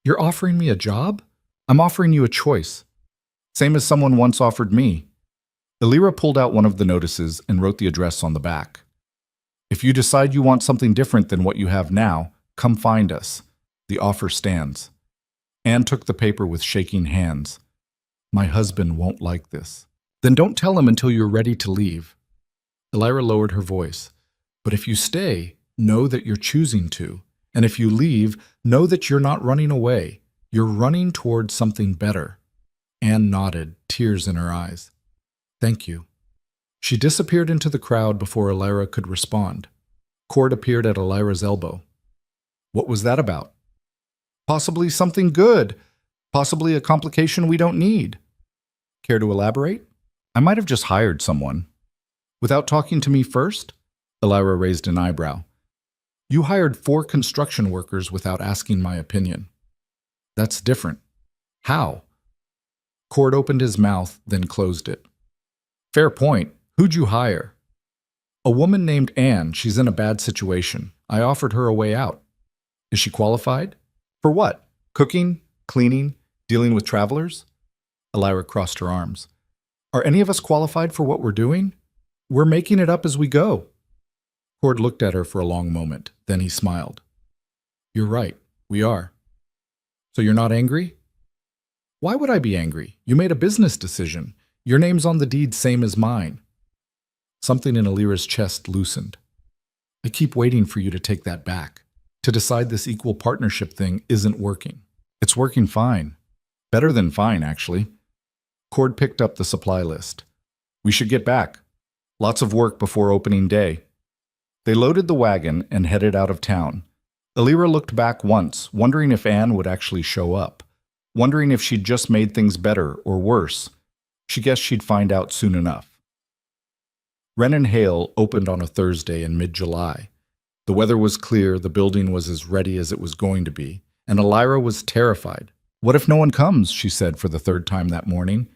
You're offering me a job? I'm offering you a choice. Same as someone once offered me. Elira pulled out one of the notices and wrote the address on the back. If you decide you want something different than what you have now, come find us. The offer stands. Anne took the paper with shaking hands. My husband won't like this. Then don't tell him until you're ready to leave. Elira lowered her voice. But if you stay, know that you're choosing to. And if you leave, know that you're not running away. You're running towards something better. Anne nodded, tears in her eyes. Thank you. She disappeared into the crowd before Elira could respond. Cord appeared at Elira's elbow. What was that about? Possibly something good. Possibly a complication we don't need. Care to elaborate? I might have just hired someone. Without talking to me first? Elira raised an eyebrow. You hired 4 construction workers without asking my opinion. That's different. How? Cord opened his mouth, then closed it. Fair point. Who'd you hire? A woman named Anne. She's in a bad situation. I offered her a way out. Is she qualified? For what? Cooking? Cleaning? Dealing with travelers? Elira crossed her arms. Are any of us qualified for what we're doing? We're making it up as we go. Cord looked at her for a long moment. Then he smiled. You're right. We are. So you're not angry? Why would I be angry? You made a business decision. Your name's on the deed same as mine. Something in Elira's chest loosened. I keep waiting for you to take that back. To decide this equal partnership thing isn't working. It's working fine. Better than fine, actually. Cord picked up the supply list. We should get back. Lots of work before opening day. They loaded the wagon and headed out of town. Elira looked back once, wondering if Anne would actually show up. Wondering if she'd just made things better or worse. She guessed she'd find out soon enough. Wren and Hale opened on a Thursday in mid-July. The weather was clear, the building was as ready as it was going to be, and Elira was terrified. What if no one comes, she said for the 3rd time that morning.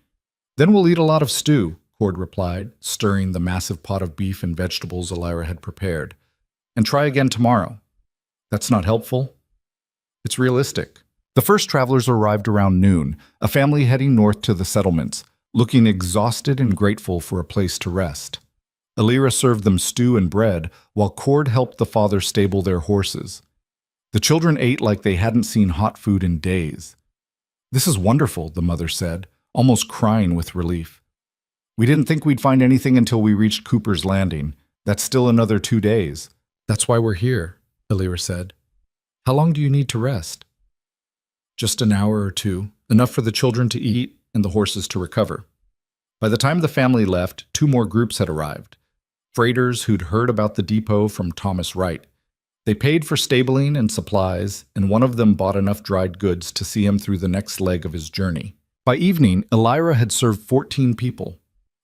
Then we'll eat a lot of stew, Cord replied, stirring the massive pot of beef and vegetables Elira had prepared. And try again tomorrow. That's not helpful. It's realistic. The first travelers arrived around noon, a family heading north to the settlements, looking exhausted and grateful for a place to rest. Elira served them stew and bread, while Cord helped the father stable their horses. The children ate like they hadn't seen hot food in days. This is wonderful, the mother said, almost crying with relief. We didn't think we'd find anything until we reached Cooper's Landing. That's still another 2 days. That's why we're here, Elira said. How long do you need to rest? Just an hour or 2, enough for the children to eat and the horses to recover. By the time the family left, 2 more groups had arrived. Freighters who'd heard about the depot from Thomas Wright. They paid for stabling and supplies, and one of them bought enough dried goods to see him through the next leg of his journey. By evening, Elira had served 14 people.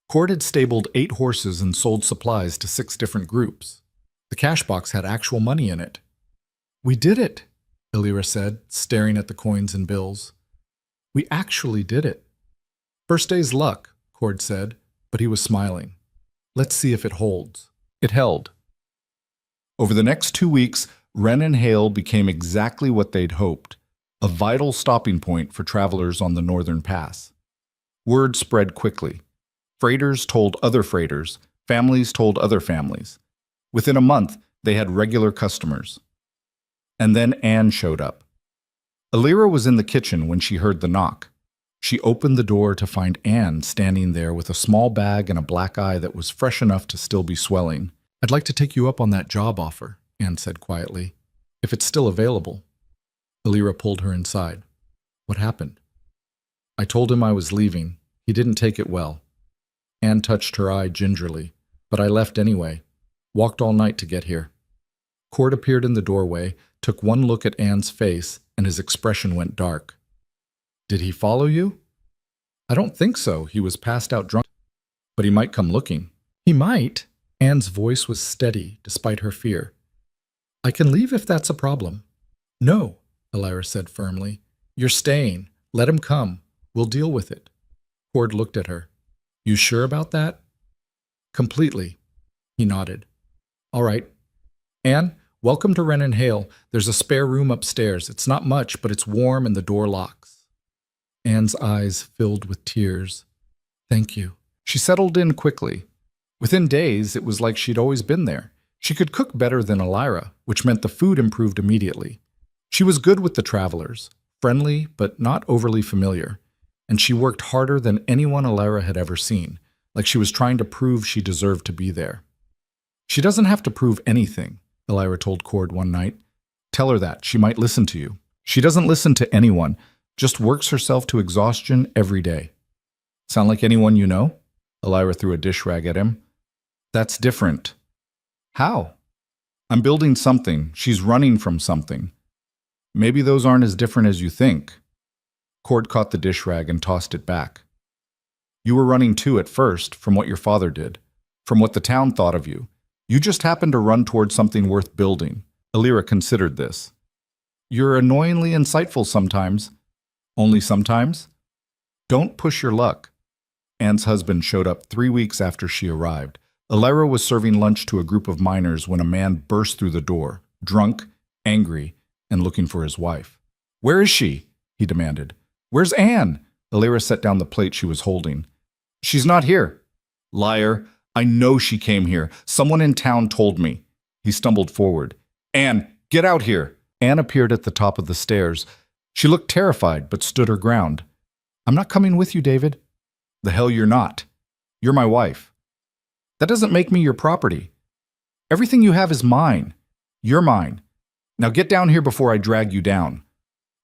Cord had stabled 8 horses and sold supplies to 6 different groups. The cash box had actual money in it. We did it, Elira said, staring at the coins and bills. We actually did it. First day's luck, Cord said, but he was smiling. Let's see if it holds. It held. Over the next 2 weeks, Wren and Hale became exactly what they'd hoped, a vital stopping point for travelers on the northern pass. Word spread quickly. Freighters told other freighters, families told other families. Within a month, they had regular customers. And then Anne showed up. Elira was in the kitchen when she heard the knock. She opened the door to find Anne standing there with a small bag and a black eye that was fresh enough to still be swelling. I'd like to take you up on that job offer, Anne said quietly, if it's still available. Elira pulled her inside. What happened? I told him I was leaving. He didn't take it well. Anne touched her eye gingerly, but I left anyway. Walked all night to get here. Cord appeared in the doorway, took one look at Anne's face, and his expression went dark. Did he follow you? I don't think so. He was passed out drunk. But he might come looking. He might. Anne's voice was steady, despite her fear. I can leave if that's a problem. No, Elira said firmly. You're staying. Let him come. We'll deal with it. Cord looked at her. You sure about that? Completely. He nodded. All right. Anne, welcome to Wren and Hale. There's a spare room upstairs. It's not much, but it's warm and the door locks. Anne's eyes filled with tears. Thank you. She settled in quickly. Within days, it was like she'd always been there. She could cook better than Elira, which meant the food improved immediately. She was good with the travelers, friendly but not overly familiar, and she worked harder than anyone Elira had ever seen, like she was trying to prove she deserved to be there. She doesn't have to prove anything, Elira told Cord one night. Tell her that. She might listen to you. She doesn't listen to anyone, just works herself to exhaustion every day. Sound like anyone you know? Elira threw a dish rag at him. That's different. How? I'm building something. She's running from something. Maybe those aren't as different as you think. Cord caught the dish rag and tossed it back. You were running too at first, from what your father did, from what the town thought of you. You just happened to run towards something worth building. Elira considered this. You're annoyingly insightful sometimes. Only sometimes? Don't push your luck. Anne's husband showed up 3 weeks after she arrived. Elira was serving lunch to a group of miners when a man burst through the door, drunk, angry, and looking for his wife. Where is she? He demanded. Where's Anne? Elira set down the plate she was holding. She's not here. Liar. I know she came here. Someone in town told me. He stumbled forward. Anne, get out here. Anne appeared at the top of the stairs. She looked terrified, but stood her ground. I'm not coming with you, David. The hell you're not. You're my wife. That doesn't make me your property. Everything you have is mine. You're mine. Now get down here before I drag you down.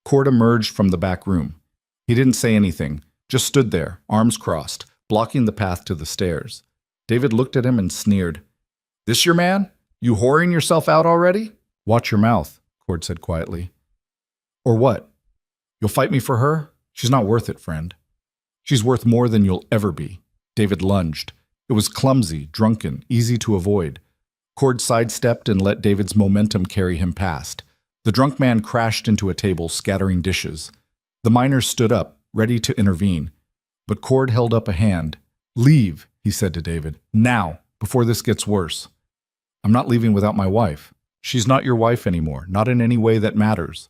Cord emerged from the back room. He didn't say anything, just stood there, arms crossed, blocking the path to the stairs. David looked at him and sneered. This your man? You whoring yourself out already? Watch your mouth, Cord said quietly. Or what? You'll fight me for her? She's not worth it, friend. She's worth more than you'll ever be. David lunged. It was clumsy, drunken, easy to avoid. Cord sidestepped and let David's momentum carry him past. The drunk man crashed into a table, scattering dishes. The miners stood up, ready to intervene. But Cord held up a hand. Leave, he said to David. Now, before this gets worse. I'm not leaving without my wife. She's not your wife anymore, not in any way that matters.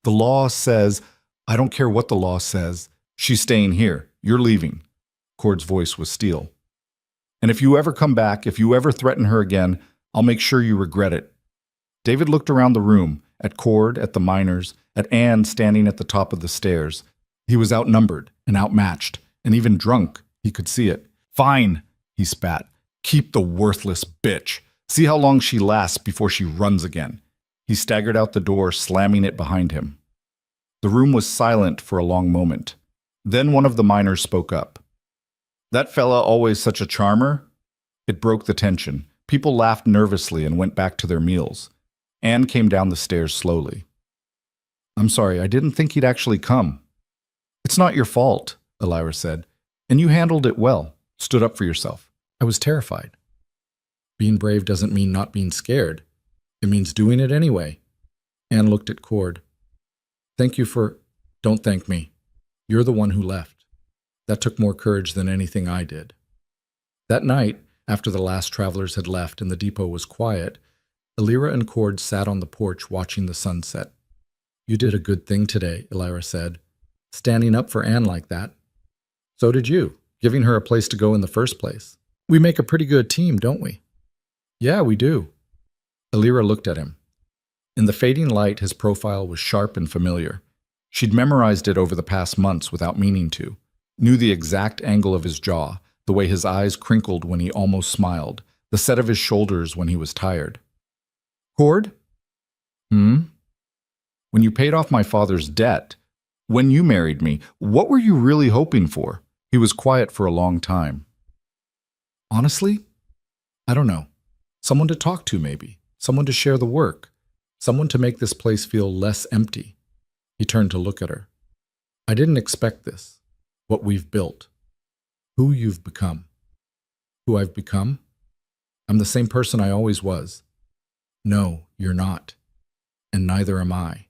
The law says, I don't care what the law says, she's staying here. You're leaving. Cord's voice was steel. And if you ever come back, if you ever threaten her again, I'll make sure you regret it. David looked around the room, at Cord, at the miners, at Anne standing at the top of the stairs. He was outnumbered and outmatched, and even drunk. He could see it. Fine, he spat. Keep the worthless bitch. See how long she lasts before she runs again. He staggered out the door, slamming it behind him. The room was silent for a long moment. Then one of the miners spoke up. That fella always such a charmer? It broke the tension. People laughed nervously and went back to their meals. Anne came down the stairs slowly. I'm sorry, I didn't think he'd actually come. It's not your fault, Elira said. And you handled it well, stood up for yourself. I was terrified. Being brave doesn't mean not being scared. It means doing it anyway. Anne looked at Cord. Thank you for... Don't thank me. You're the one who left. That took more courage than anything I did. That night, after the last travelers had left and the depot was quiet, Elira and Cord sat on the porch watching the sunset. You did a good thing today, Elira said. Standing up for Anne like that. So did you, giving her a place to go in the first place. We make a pretty good team, don't we? Yeah, we do. Elira looked at him. In the fading light, his profile was sharp and familiar. She'd memorized it over the past months without meaning to. Knew the exact angle of his jaw, the way his eyes crinkled when he almost smiled, the set of his shoulders when he was tired. Cord? When you paid off my father's debt, when you married me, what were you really hoping for? He was quiet for a long time. Honestly, I don't know. Someone to talk to, maybe. someone to share the work, someone to make this place feel less empty. He turned to look at her. I didn't expect this. What we've built. Who you've become. Who I've become? I'm the same person I always was. No, you're not. And neither am I.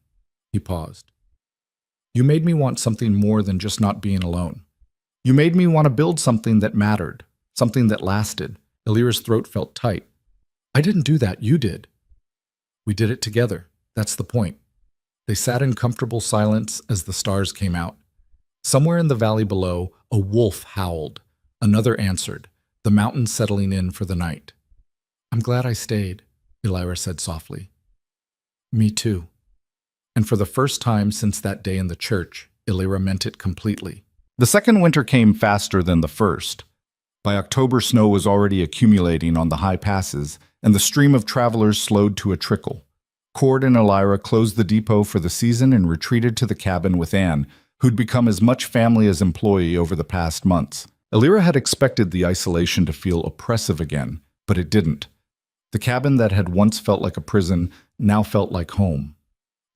He paused. You made me want something more than just not being alone. You made me want to build something that mattered, something that lasted. Elira's throat felt tight. I didn't do that, you did. We did it together. That's the point. They sat in comfortable silence as the stars came out. Somewhere in the valley below, a wolf howled. Another answered, the mountains settling in for the night. I'm glad I stayed, Elira said softly. Me too. And for the first time since that day in the church, Elira meant it completely. The second winter came faster than the first. By October, snow was already accumulating on the high passes, and the stream of travelers slowed to a trickle. Cord and Elira closed the depot for the season and retreated to the cabin with Anne, who'd become as much family as employee over the past months. Elira had expected the isolation to feel oppressive again, but it didn't. The cabin that had once felt like a prison now felt like home.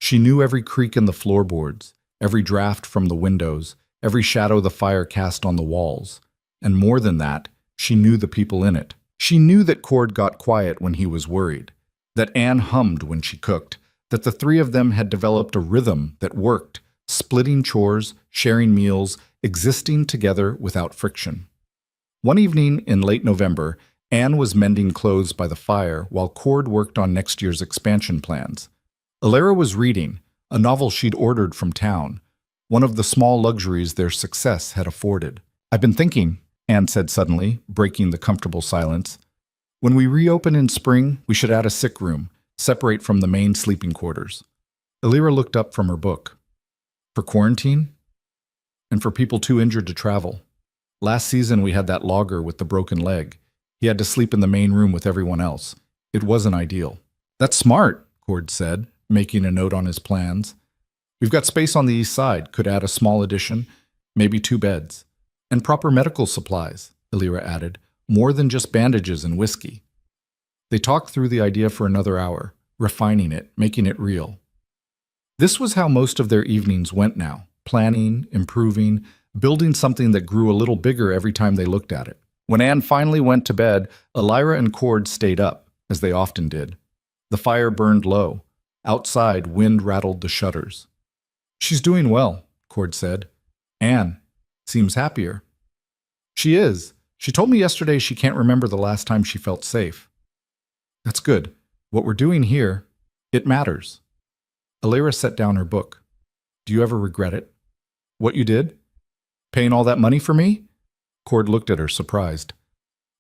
She knew every creak in the floorboards, every draft from the windows, every shadow the fire cast on the walls. And more than that, she knew the people in it. She knew that Cord got quiet when he was worried, that Anne hummed when she cooked, that the three of them had developed a rhythm that worked, splitting chores, sharing meals, existing together without friction. One evening in late November, Anne was mending clothes by the fire while Cord worked on next year's expansion plans. Elira was reading, a novel she'd ordered from town, one of the small luxuries their success had afforded. I've been thinking, Anne said suddenly, breaking the comfortable silence. When we reopen in spring, we should add a sick room, separate from the main sleeping quarters. Elira looked up from her book. For quarantine? And for people too injured to travel. Last season we had that logger with the broken leg. He had to sleep in the main room with everyone else. It wasn't ideal. That's smart, Cord said, making a note on his plans. We've got space on the east side, could add a small addition, maybe 2 beds. And proper medical supplies, Elira added, more than just bandages and whiskey. They talked through the idea for another hour, refining it, making it real. This was how most of their evenings went now, planning, improving, building something that grew a little bigger every time they looked at it. When Anne finally went to bed, Elira and Cord stayed up, as they often did. The fire burned low. Outside, wind rattled the shutters. She's doing well, Cord said. Anne seems happier. She is. She told me yesterday she can't remember the last time she felt safe. That's good. What we're doing here, it matters. Elira set down her book. Do you ever regret it? What you did? Paying all that money for me? Cord looked at her, surprised.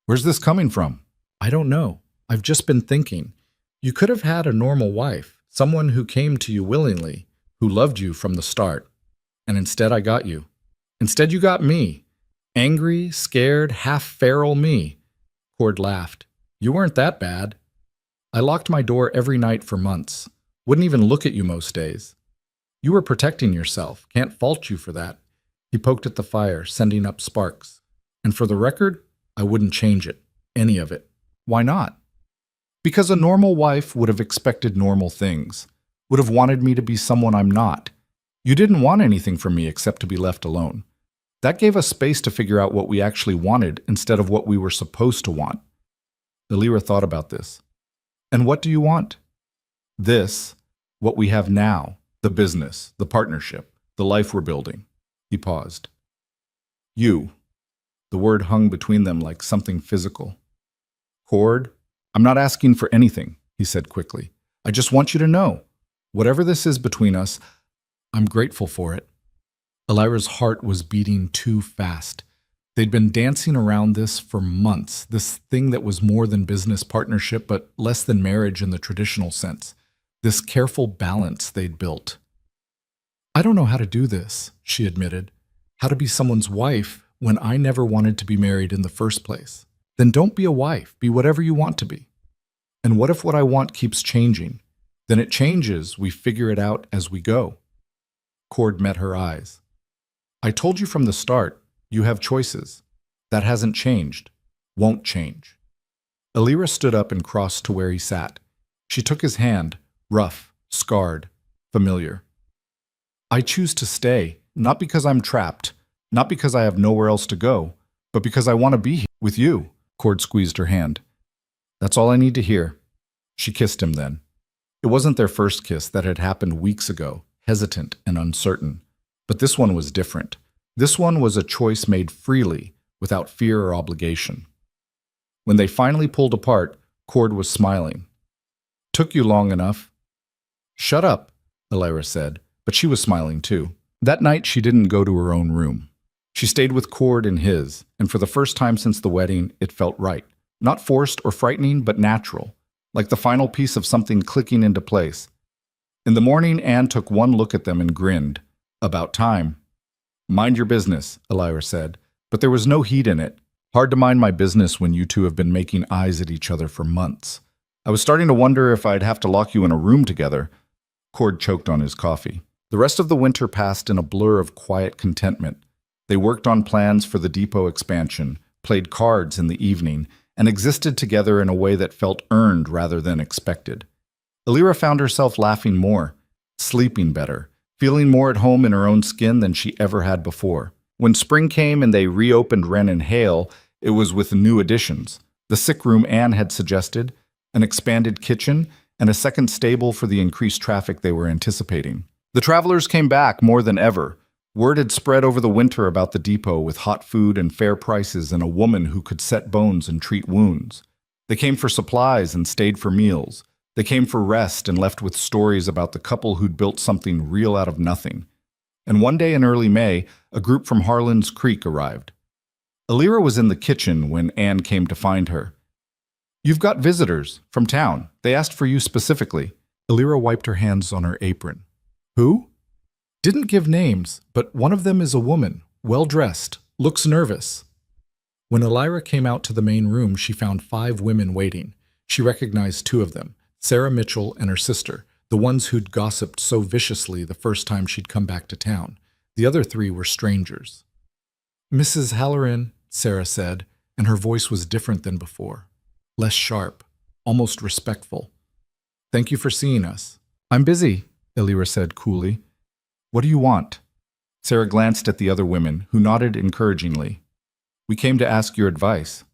Where's this coming from? I don't know. I've just been thinking. You could have had a normal wife, someone who came to you willingly, who loved you from the start. And instead I got you. Instead you got me. Angry, scared, half-feral me. Cord laughed. You weren't that bad. I locked my door every night for months. Wouldn't even look at you most days. You were protecting yourself. Can't fault you for that. He poked at the fire, sending up sparks. And for the record, I wouldn't change it. Any of it. Why not? Because a normal wife would have expected normal things. Would have wanted me to be someone I'm not. You didn't want anything from me except to be left alone. That gave us space to figure out what we actually wanted instead of what we were supposed to want. Elira thought about this. And what do you want? This, what we have now, the business, the partnership, the life we're building. He paused. You. The word hung between them like something physical. Cord, I'm not asking for anything, he said quickly. I just want you to know, whatever this is between us, I'm grateful for it. Elira's heart was beating too fast. They'd been dancing around this for months, this thing that was more than business partnership, but less than marriage in the traditional sense, this careful balance they'd built. I don't know how to do this, she admitted, how to be someone's wife when I never wanted to be married in the first place. Then don't be a wife, be whatever you want to be. And what if what I want keeps changing? Then it changes, we figure it out as we go. Cord met her eyes. I told you from the start, you have choices. That hasn't changed, won't change. Elira stood up and crossed to where he sat. She took his hand, rough, scarred, familiar. I choose to stay, not because I'm trapped, not because I have nowhere else to go, but because I want to be here with you. Cord squeezed her hand. That's all I need to hear. She kissed him then. It wasn't their first kiss that had happened weeks ago, hesitant and uncertain. But this one was different. This one was a choice made freely, without fear or obligation. When they finally pulled apart, Cord was smiling. Took you long enough. Shut up, Elira said, but she was smiling too. That night she didn't go to her own room. She stayed with Cord in his, and for the first time since the wedding, it felt right. Not forced or frightening, but natural, like the final piece of something clicking into place. In the morning, Anne took one look at them and grinned. About time. Mind your business, Elira said, but there was no heat in it. Hard to mind my business when you two have been making eyes at each other for months. I was starting to wonder if I'd have to lock you in a room together. Cord choked on his coffee. The rest of the winter passed in a blur of quiet contentment. They worked on plans for the depot expansion, played cards in the evening, and existed together in a way that felt earned rather than expected. Elira found herself laughing more, sleeping better, feeling more at home in her own skin than she ever had before. When spring came and they reopened Wren and Hale, it was with new additions. The sick room Anne had suggested, an expanded kitchen, and a second stable for the increased traffic they were anticipating. The travelers came back more than ever. Word had spread over the winter about the depot with hot food and fair prices and a woman who could set bones and treat wounds. They came for supplies and stayed for meals. They came for rest and left with stories about the couple who'd built something real out of nothing. And one day in early May, a group from Harlan's Creek arrived. Elira was in the kitchen when Anne came to find her. You've got visitors from town. They asked for you specifically. Elira wiped her hands on her apron. Who? Didn't give names, but one of them is a woman, well-dressed, looks nervous. When Elira came out to the main room, she found 5 women waiting. She recognized 2 of them, Sarah Mitchell and her sister, the ones who'd gossiped so viciously the first time she'd come back to town. The other 3 were strangers. Mrs. Halloran, Sarah said, and her voice was different than before. Less sharp, almost respectful. Thank you for seeing us. I'm busy, Elira said coolly. What do you want? Sarah glanced at the other women, who nodded encouragingly. We came to ask your advice.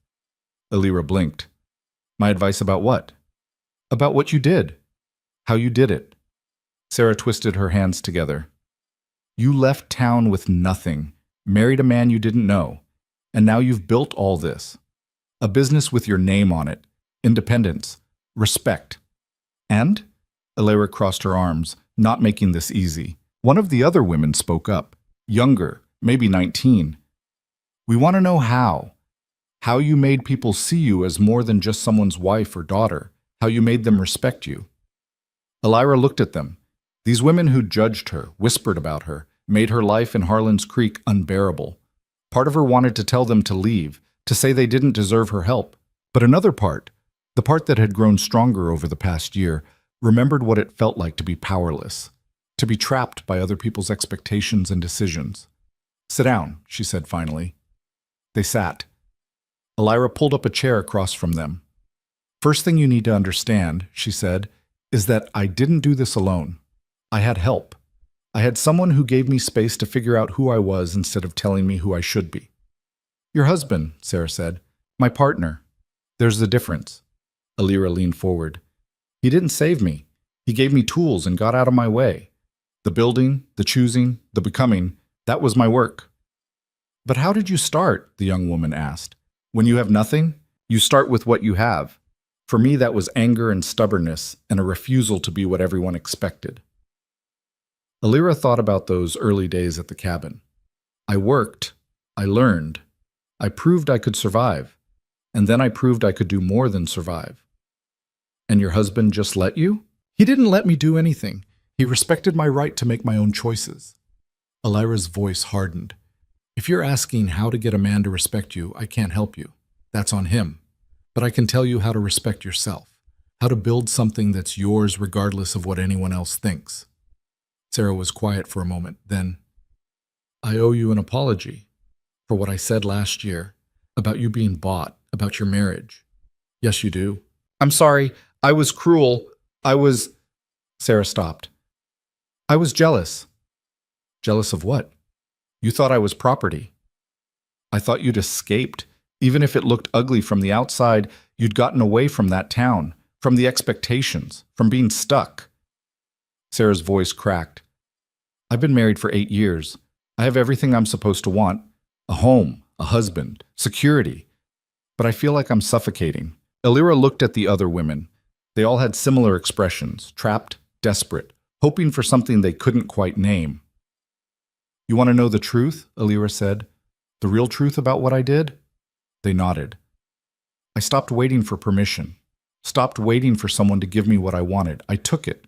Elira blinked. My advice about what? About what you did. How you did it. Sarah twisted her hands together. You left town with nothing, married a man you didn't know, and now you've built all this. A business with your name on it, independence, respect. And? Elira crossed her arms, not making this easy. One of the other women spoke up, younger, maybe 19. We want to know how. How you made people see you as more than just someone's wife or daughter. How you made them respect you. Elira looked at them. These women who judged her, whispered about her, made her life in Harlan's Creek unbearable. Part of her wanted to tell them to leave, to say they didn't deserve her help. But another part, the part that had grown stronger over the past year, remembered what it felt like to be powerless, to be trapped by other people's expectations and decisions. Sit down, she said finally. They sat. Elira pulled up a chair across from them. First thing you need to understand, she said, is that I didn't do this alone. I had help. I had someone who gave me space to figure out who I was instead of telling me who I should be. Your husband, Sarah said. My partner. There's the difference. Elira leaned forward. He didn't save me. He gave me tools and got out of my way. The building, the choosing, the becoming, that was my work. But how did you start? The young woman asked. When you have nothing, you start with what you have. For me, that was anger and stubbornness and a refusal to be what everyone expected. Elira thought about those early days at the cabin. I worked. I learned. I proved I could survive. And then I proved I could do more than survive. And your husband just let you? He didn't let me do anything. He respected my right to make my own choices. Elira's voice hardened. If you're asking how to get a man to respect you, I can't help you. That's on him. But I can tell you how to respect yourself, how to build something that's yours regardless of what anyone else thinks. Sarah was quiet for a moment. Then, I owe you an apology for what I said last year about you being bought, about your marriage. Yes, you do. I'm sorry. I was cruel. I was. Sarah stopped. I was jealous. Jealous of what? You thought I was property. I thought you'd escaped. Even if it looked ugly from the outside, you'd gotten away from that town, from the expectations, from being stuck. Sarah's voice cracked. I've been married for 8 years. I have everything I'm supposed to want. A home, a husband, security. But I feel like I'm suffocating. Elira looked at the other women. They all had similar expressions, trapped, desperate, hoping for something they couldn't quite name. You want to know the truth? Elira said. The real truth about what I did? They nodded. I stopped waiting for permission. Stopped waiting for someone to give me what I wanted. I took it.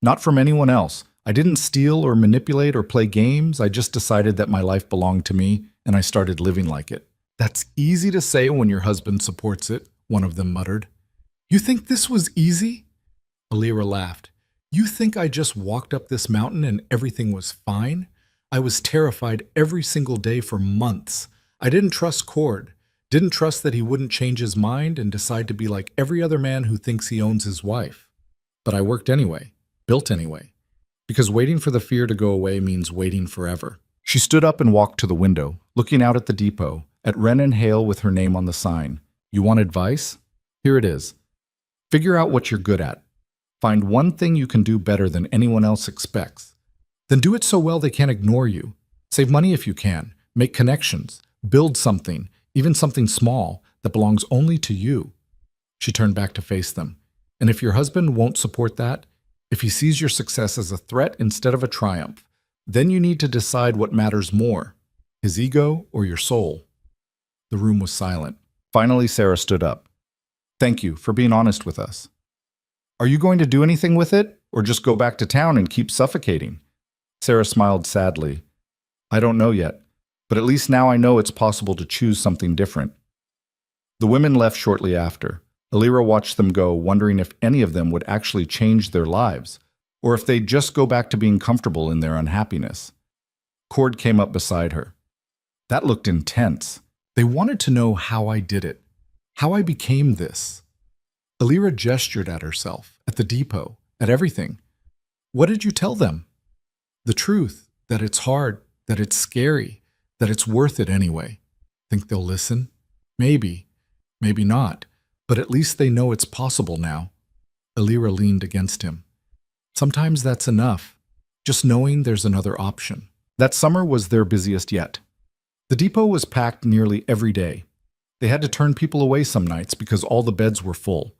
Not from anyone else. I didn't steal or manipulate or play games. I just decided that my life belonged to me, and I started living like it. That's easy to say when your husband supports it, one of them muttered. You think this was easy? Elira laughed. You think I just walked up this mountain and everything was fine? I was terrified every single day for months. I didn't trust Cord. Didn't trust that he wouldn't change his mind and decide to be like every other man who thinks he owns his wife. But I worked anyway, built anyway. Because waiting for the fear to go away means waiting forever. She stood up and walked to the window, looking out at the depot, at Wren and Hale with her name on the sign. You want advice? Here it is. Figure out what you're good at. Find one thing you can do better than anyone else expects. Then do it so well they can't ignore you. Save money if you can. Make connections. Build something, even something small, that belongs only to you. She turned back to face them. And if your husband won't support that, if he sees your success as a threat instead of a triumph, then you need to decide what matters more, his ego or your soul. The room was silent. Finally, Sarah stood up. Thank you for being honest with us. Are you going to do anything with it, or just go back to town and keep suffocating? Sarah smiled sadly. I don't know yet, but at least now I know it's possible to choose something different. The women left shortly after. Elira watched them go, wondering if any of them would actually change their lives, or if they'd just go back to being comfortable in their unhappiness. Cord came up beside her. That looked intense. They wanted to know how I did it, how I became this. Elira gestured at herself, at the depot, at everything. What did you tell them? The truth, that it's hard, that it's scary, that it's worth it anyway. Think they'll listen? Maybe, maybe not. But at least they know it's possible now. Elira leaned against him. Sometimes that's enough, just knowing there's another option. That summer was their busiest yet. The depot was packed nearly every day. They had to turn people away some nights because all the beds were full.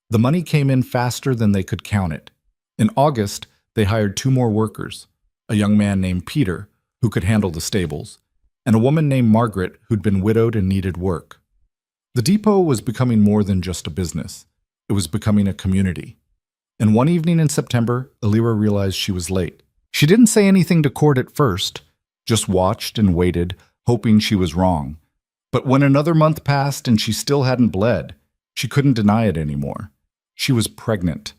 The money came in faster than they could count it. In August, they hired 2 more workers, a young man named Peter, who could handle the stables, and a woman named Margaret who'd been widowed and needed work. The depot was becoming more than just a business. It was becoming a community. And one evening in September, Elira realized she was late. She didn't say anything to Cord at first, just watched and waited, hoping she was wrong. But when another month passed and she still hadn't bled, she couldn't deny it anymore. She was pregnant.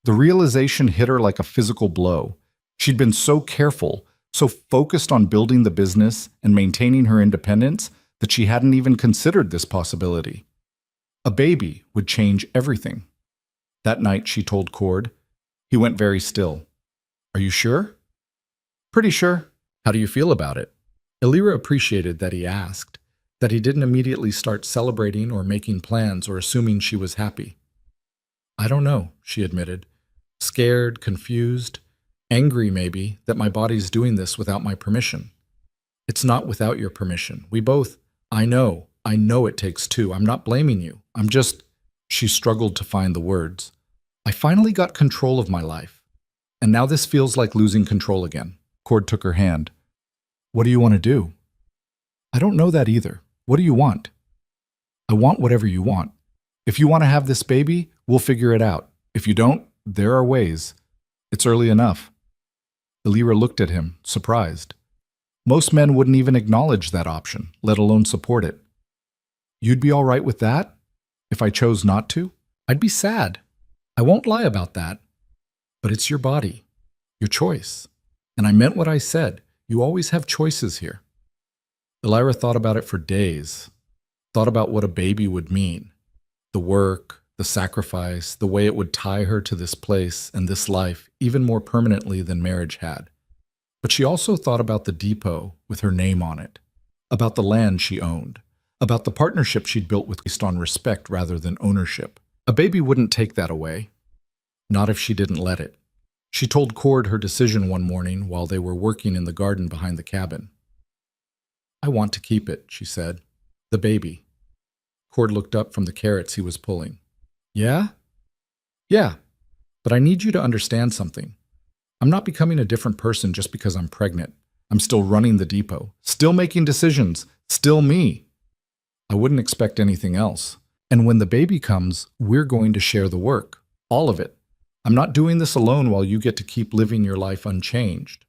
The realization hit her like a physical blow. She'd been so careful, so focused on building the business and maintaining her independence, that she hadn't even considered this possibility. A baby would change everything. That night, she told Cord. He went very still. Are you sure? Pretty sure. How do you feel about it? Elira appreciated that he asked, that he didn't immediately start celebrating or making plans or assuming she was happy. I don't know, she admitted. Scared, confused, angry maybe that my body's doing this without my permission. It's not without your permission. We both, I know it takes 2. I'm not blaming you. I'm just, she struggled to find the words. I finally got control of my life. And now this feels like losing control again. Cord took her hand. What do you want to do? I don't know that either. What do you want? I want whatever you want. If you want to have this baby, we'll figure it out. If you don't, there are ways. It's early enough. Elira looked at him, surprised. Most men wouldn't even acknowledge that option, let alone support it. You'd be all right with that? If I chose not to? I'd be sad. I won't lie about that. But it's your body, your choice. And I meant what I said. You always have choices here. Elira thought about it for days. Thought about what a baby would mean. The work, the sacrifice, the way it would tie her to this place and this life even more permanently than marriage had. But she also thought about the depot with her name on it, about the land she owned, about the partnership she'd built based on respect rather than ownership. A baby wouldn't take that away, not if she didn't let it. She told Cord her decision one morning while they were working in the garden behind the cabin. "I want to keep it," she said. "The baby." Cord looked up from the carrots he was pulling. "Yeah? Yeah, but I need you to understand something. I'm not becoming a different person just because I'm pregnant. I'm still running the depot, still making decisions, still me. I wouldn't expect anything else. And when the baby comes, we're going to share the work, all of it. I'm not doing this alone while you get to keep living your life unchanged.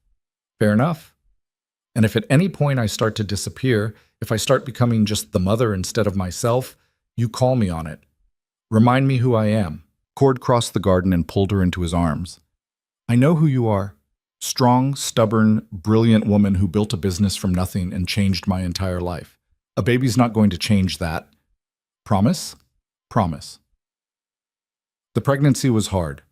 Fair enough? And if at any point I start to disappear, if I start becoming just the mother instead of myself, you call me on it. Remind me who I am." Cord crossed the garden and pulled her into his arms. "I know who you are. Strong, stubborn, brilliant woman who built a business from nothing and changed my entire life. A baby's not going to change that. Promise? Promise." The pregnancy was hard.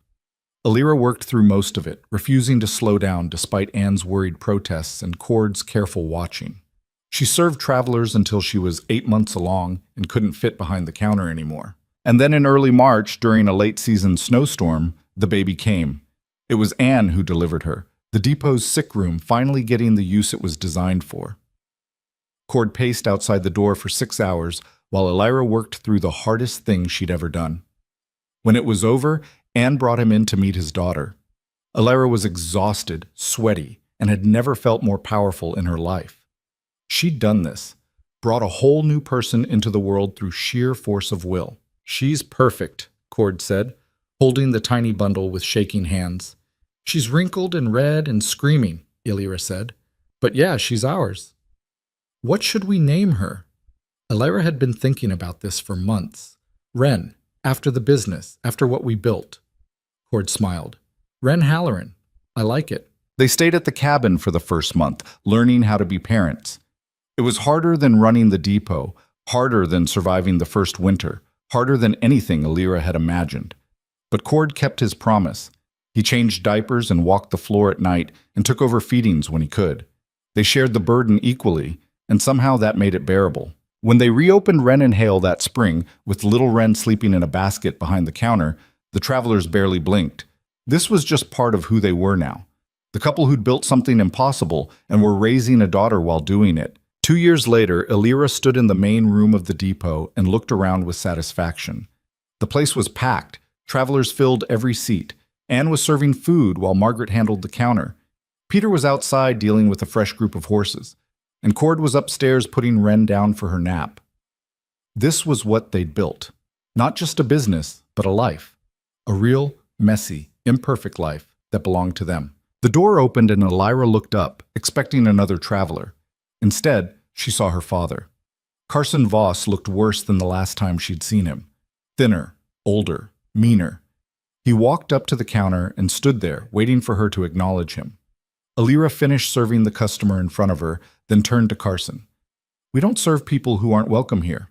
Alira worked through most of it, refusing to slow down despite Anne's worried protests and Cord's careful watching. She served travelers until she was 8 months along and couldn't fit behind the counter anymore. And then in early March, during a late-season snowstorm, the baby came. It was Anne who delivered her, the depot's sick room finally getting the use it was designed for. Cord paced outside the door for 6 hours while Alira worked through the hardest thing she'd ever done. When it was over, Anne brought him in to meet his daughter. Alira was exhausted, sweaty, and had never felt more powerful in her life. She'd done this, brought a whole new person into the world through sheer force of will. "She's perfect," Cord said, holding the tiny bundle with shaking hands. "She's wrinkled and red and screaming," Alira said. "But yeah, she's ours." "What should we name her?" Alira had been thinking about this for months. "Wren, after the business, after what we built." Cord smiled. "Wren Halloran. I like it." They stayed at the cabin for the first month, learning how to be parents. It was harder than running the depot, harder than surviving the first winter, harder than anything Alira had imagined. But Cord kept his promise. He changed diapers and walked the floor at night and took over feedings when he could. They shared the burden equally, and somehow that made it bearable. When they reopened Wren and Hale that spring, with little Wren sleeping in a basket behind the counter, the travelers barely blinked. This was just part of who they were now. The couple who'd built something impossible and were raising a daughter while doing it. 2 years later, Alira stood in the main room of the depot and looked around with satisfaction. The place was packed. Travelers filled every seat. Anne was serving food while Margaret handled the counter. Peter was outside dealing with a fresh group of horses, and Cord was upstairs putting Wren down for her nap. This was what they'd built. Not just a business, but a life. A real, messy, imperfect life that belonged to them. The door opened and Alira looked up, expecting another traveler. Instead, she saw her father. Carson Voss looked worse than the last time she'd seen him. Thinner, older, meaner. He walked up to the counter and stood there, waiting for her to acknowledge him. Alira finished serving the customer in front of her, then turned to Carson. "We don't serve people who aren't welcome here.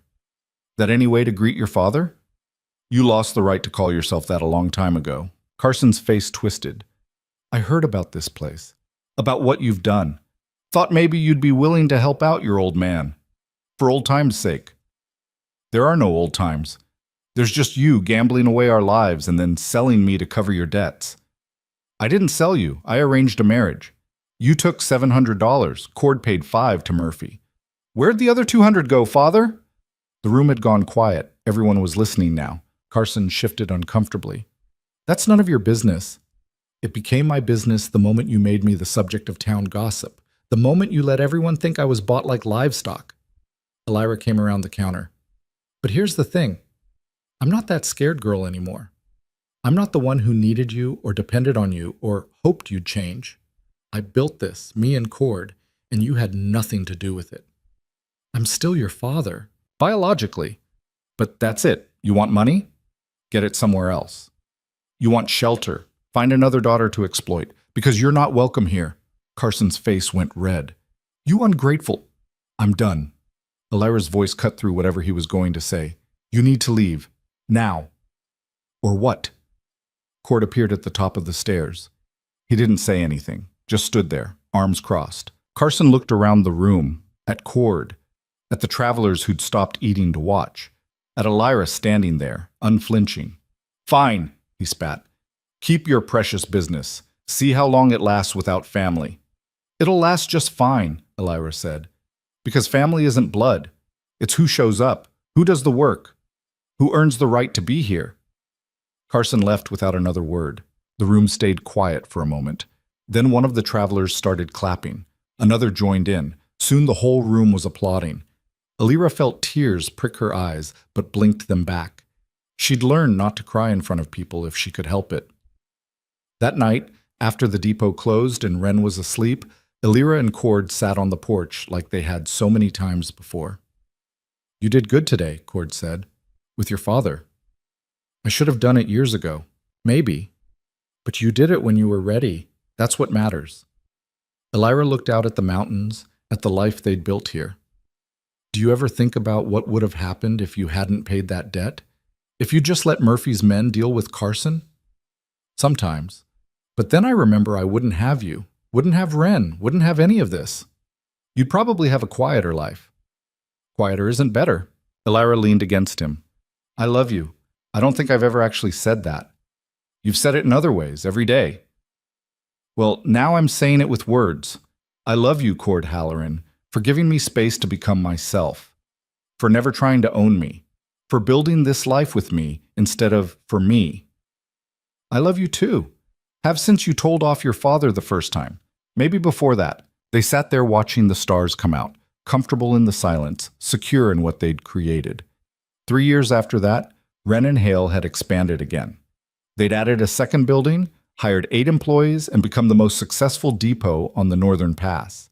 That any way to greet your father?" "You lost the right to call yourself that a long time ago." Carson's face twisted. "I heard about this place, about what you've done. Thought maybe you'd be willing to help out your old man. For old time's sake." "There are no old times. There's just you gambling away our lives and then selling me to cover your debts." "I didn't sell you. I arranged a marriage. You took $700. Cord paid $5 to Murphy." "Where'd the other $200 go, Father?" The room had gone quiet. Everyone was listening now. Carson shifted uncomfortably. "That's none of your business. It became my business the moment you made me the subject of town gossip. The moment you let everyone think I was bought like livestock." Alira came around the counter. "But here's the thing. I'm not that scared girl anymore. I'm not the one who needed you or depended on you or hoped you'd change. I built this, me and Cord, and you had nothing to do with it. I'm still your father, biologically. But that's it. You want money? Get it somewhere else. You want shelter? Find another daughter to exploit, because you're not welcome here." Carson's face went red. "You ungrateful—" "I'm done." Alira's voice cut through whatever he was going to say. "You need to leave. Now." Or what? Cord appeared at the top of the stairs. He didn't say anything, just stood there, arms crossed. Carson looked around the room, at Cord, at the travelers who'd stopped eating to watch, at Elira standing there, unflinching. Fine, he spat. Keep your precious business. See how long it lasts without family. It'll last just fine, Elira said. Because family isn't blood. It's who shows up, who does the work, who earns the right to be here. Carson left without another word. The room stayed quiet for a moment. Then one of the travelers started clapping. Another joined in. Soon the whole room was applauding. Elira felt tears prick her eyes, but blinked them back. She'd learned not to cry in front of people if she could help it. That night, after the depot closed and Wren was asleep, Elira and Cord sat on the porch like they had so many times before. You did good today, Cord said. With your father. I should have done it years ago. Maybe. But you did it when you were ready. That's what matters. Elira looked out at the mountains, at the life they'd built here. Do you ever think about what would have happened if you hadn't paid that debt? If you just let Murphy's men deal with Carson? Sometimes. But then I remember I wouldn't have you, wouldn't have Wren, wouldn't have any of this. You'd probably have a quieter life. Quieter isn't better. Elira leaned against him. I love you. I don't think I've ever actually said that. You've said it in other ways, every day. Well, now I'm saying it with words. I love you, Cord Halloran, for giving me space to become myself, for never trying to own me, for building this life with me instead of for me. I love you too. Have since you told off your father the first time. Maybe before that. They sat there watching the stars come out, comfortable in the silence, secure in what they'd created. 3 years after that, Wren and Hale had expanded again. They'd added a second building, hired 8 employees, and become the most successful depot on the Northern Pass.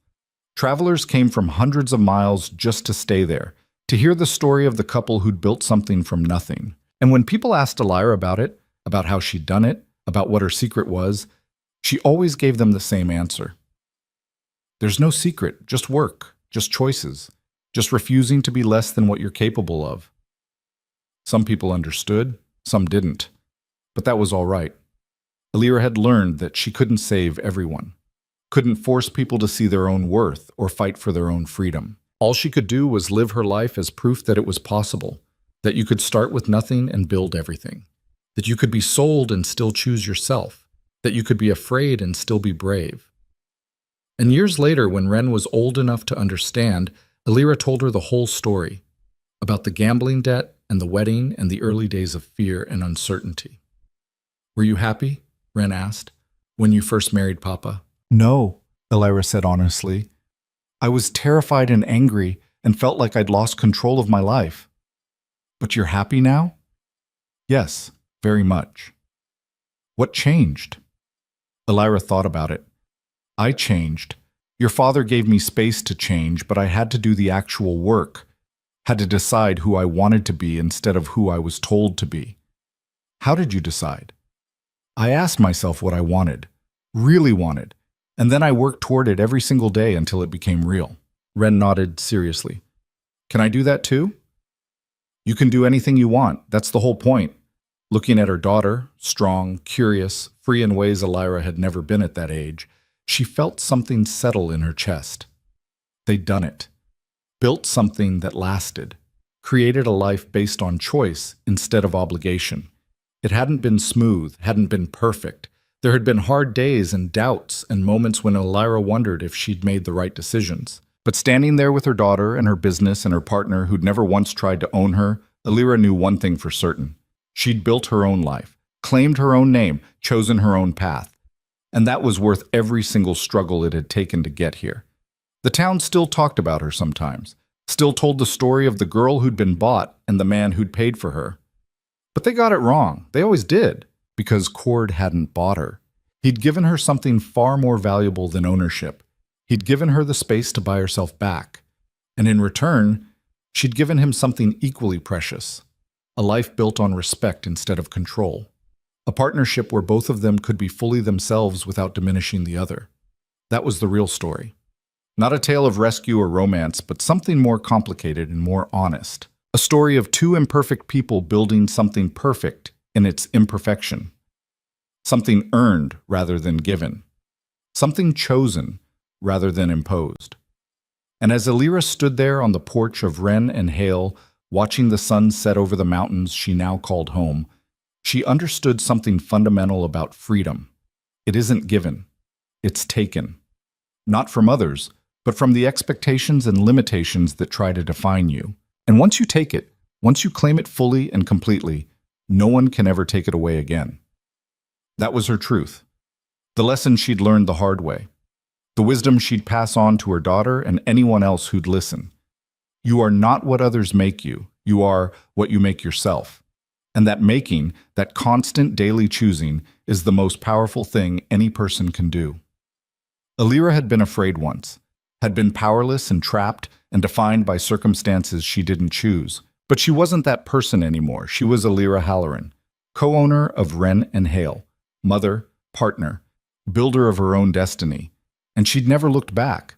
Travelers came from hundreds of miles just to stay there, to hear the story of the couple who'd built something from nothing. And when people asked Elira about it, about how she'd done it, about what her secret was, she always gave them the same answer. There's no secret, just work, just choices, just refusing to be less than what you're capable of. Some people understood, some didn't. But that was all right. Elira had learned that she couldn't save everyone, couldn't force people to see their own worth or fight for their own freedom. All she could do was live her life as proof that it was possible, that you could start with nothing and build everything, that you could be sold and still choose yourself, that you could be afraid and still be brave. And years later, when Wren was old enough to understand, Elira told her the whole story, about the gambling debt and the wedding and the early days of fear and uncertainty. Were you happy? Wren asked. When you first married Papa? No, Elira said honestly. I was terrified and angry and felt like I'd lost control of my life. But you're happy now? Yes, very much. What changed? Elira thought about it. I changed. Your father gave me space to change, but I had to do the actual work, had to decide who I wanted to be instead of who I was told to be. How did you decide? I asked myself what I wanted, really wanted, and then I worked toward it every single day until it became real. Wren nodded seriously. Can I do that too? You can do anything you want. That's the whole point. Looking at her daughter, strong, curious, free in ways Elira had never been at that age, she felt something settle in her chest. They'd done it. Built something that lasted. Created a life based on choice instead of obligation. It hadn't been smooth, hadn't been perfect. There had been hard days and doubts and moments when Elira wondered if she'd made the right decisions. But standing there with her daughter and her business and her partner who'd never once tried to own her, Elira knew one thing for certain. She'd built her own life, claimed her own name, chosen her own path. And that was worth every single struggle it had taken to get here. The town still talked about her sometimes, still told the story of the girl who'd been bought and the man who'd paid for her. But they got it wrong. They always did, because Cord hadn't bought her. He'd given her something far more valuable than ownership. He'd given her the space to buy herself back. And in return, she'd given him something equally precious, a life built on respect instead of control. A partnership where both of them could be fully themselves without diminishing the other. That was the real story. Not a tale of rescue or romance, but something more complicated and more honest. A story of two imperfect people building something perfect in its imperfection. Something earned rather than given. Something chosen rather than imposed. And as Alira stood there on the porch of Wren and Hale, watching the sun set over the mountains she now called home, she understood something fundamental about freedom. It isn't given. It's taken. Not from others, but from the expectations and limitations that try to define you. And once you take it, once you claim it fully and completely, no one can ever take it away again. That was her truth. The lesson she'd learned the hard way. The wisdom she'd pass on to her daughter and anyone else who'd listen. You are not what others make you. You are what you make yourself. And that making, that constant daily choosing, is the most powerful thing any person can do. Alira had been afraid once, had been powerless and trapped and defined by circumstances she didn't choose. But she wasn't that person anymore. She was Alira Halloran, co-owner of Wren and Hale, mother, partner, builder of her own destiny. And she'd never looked back.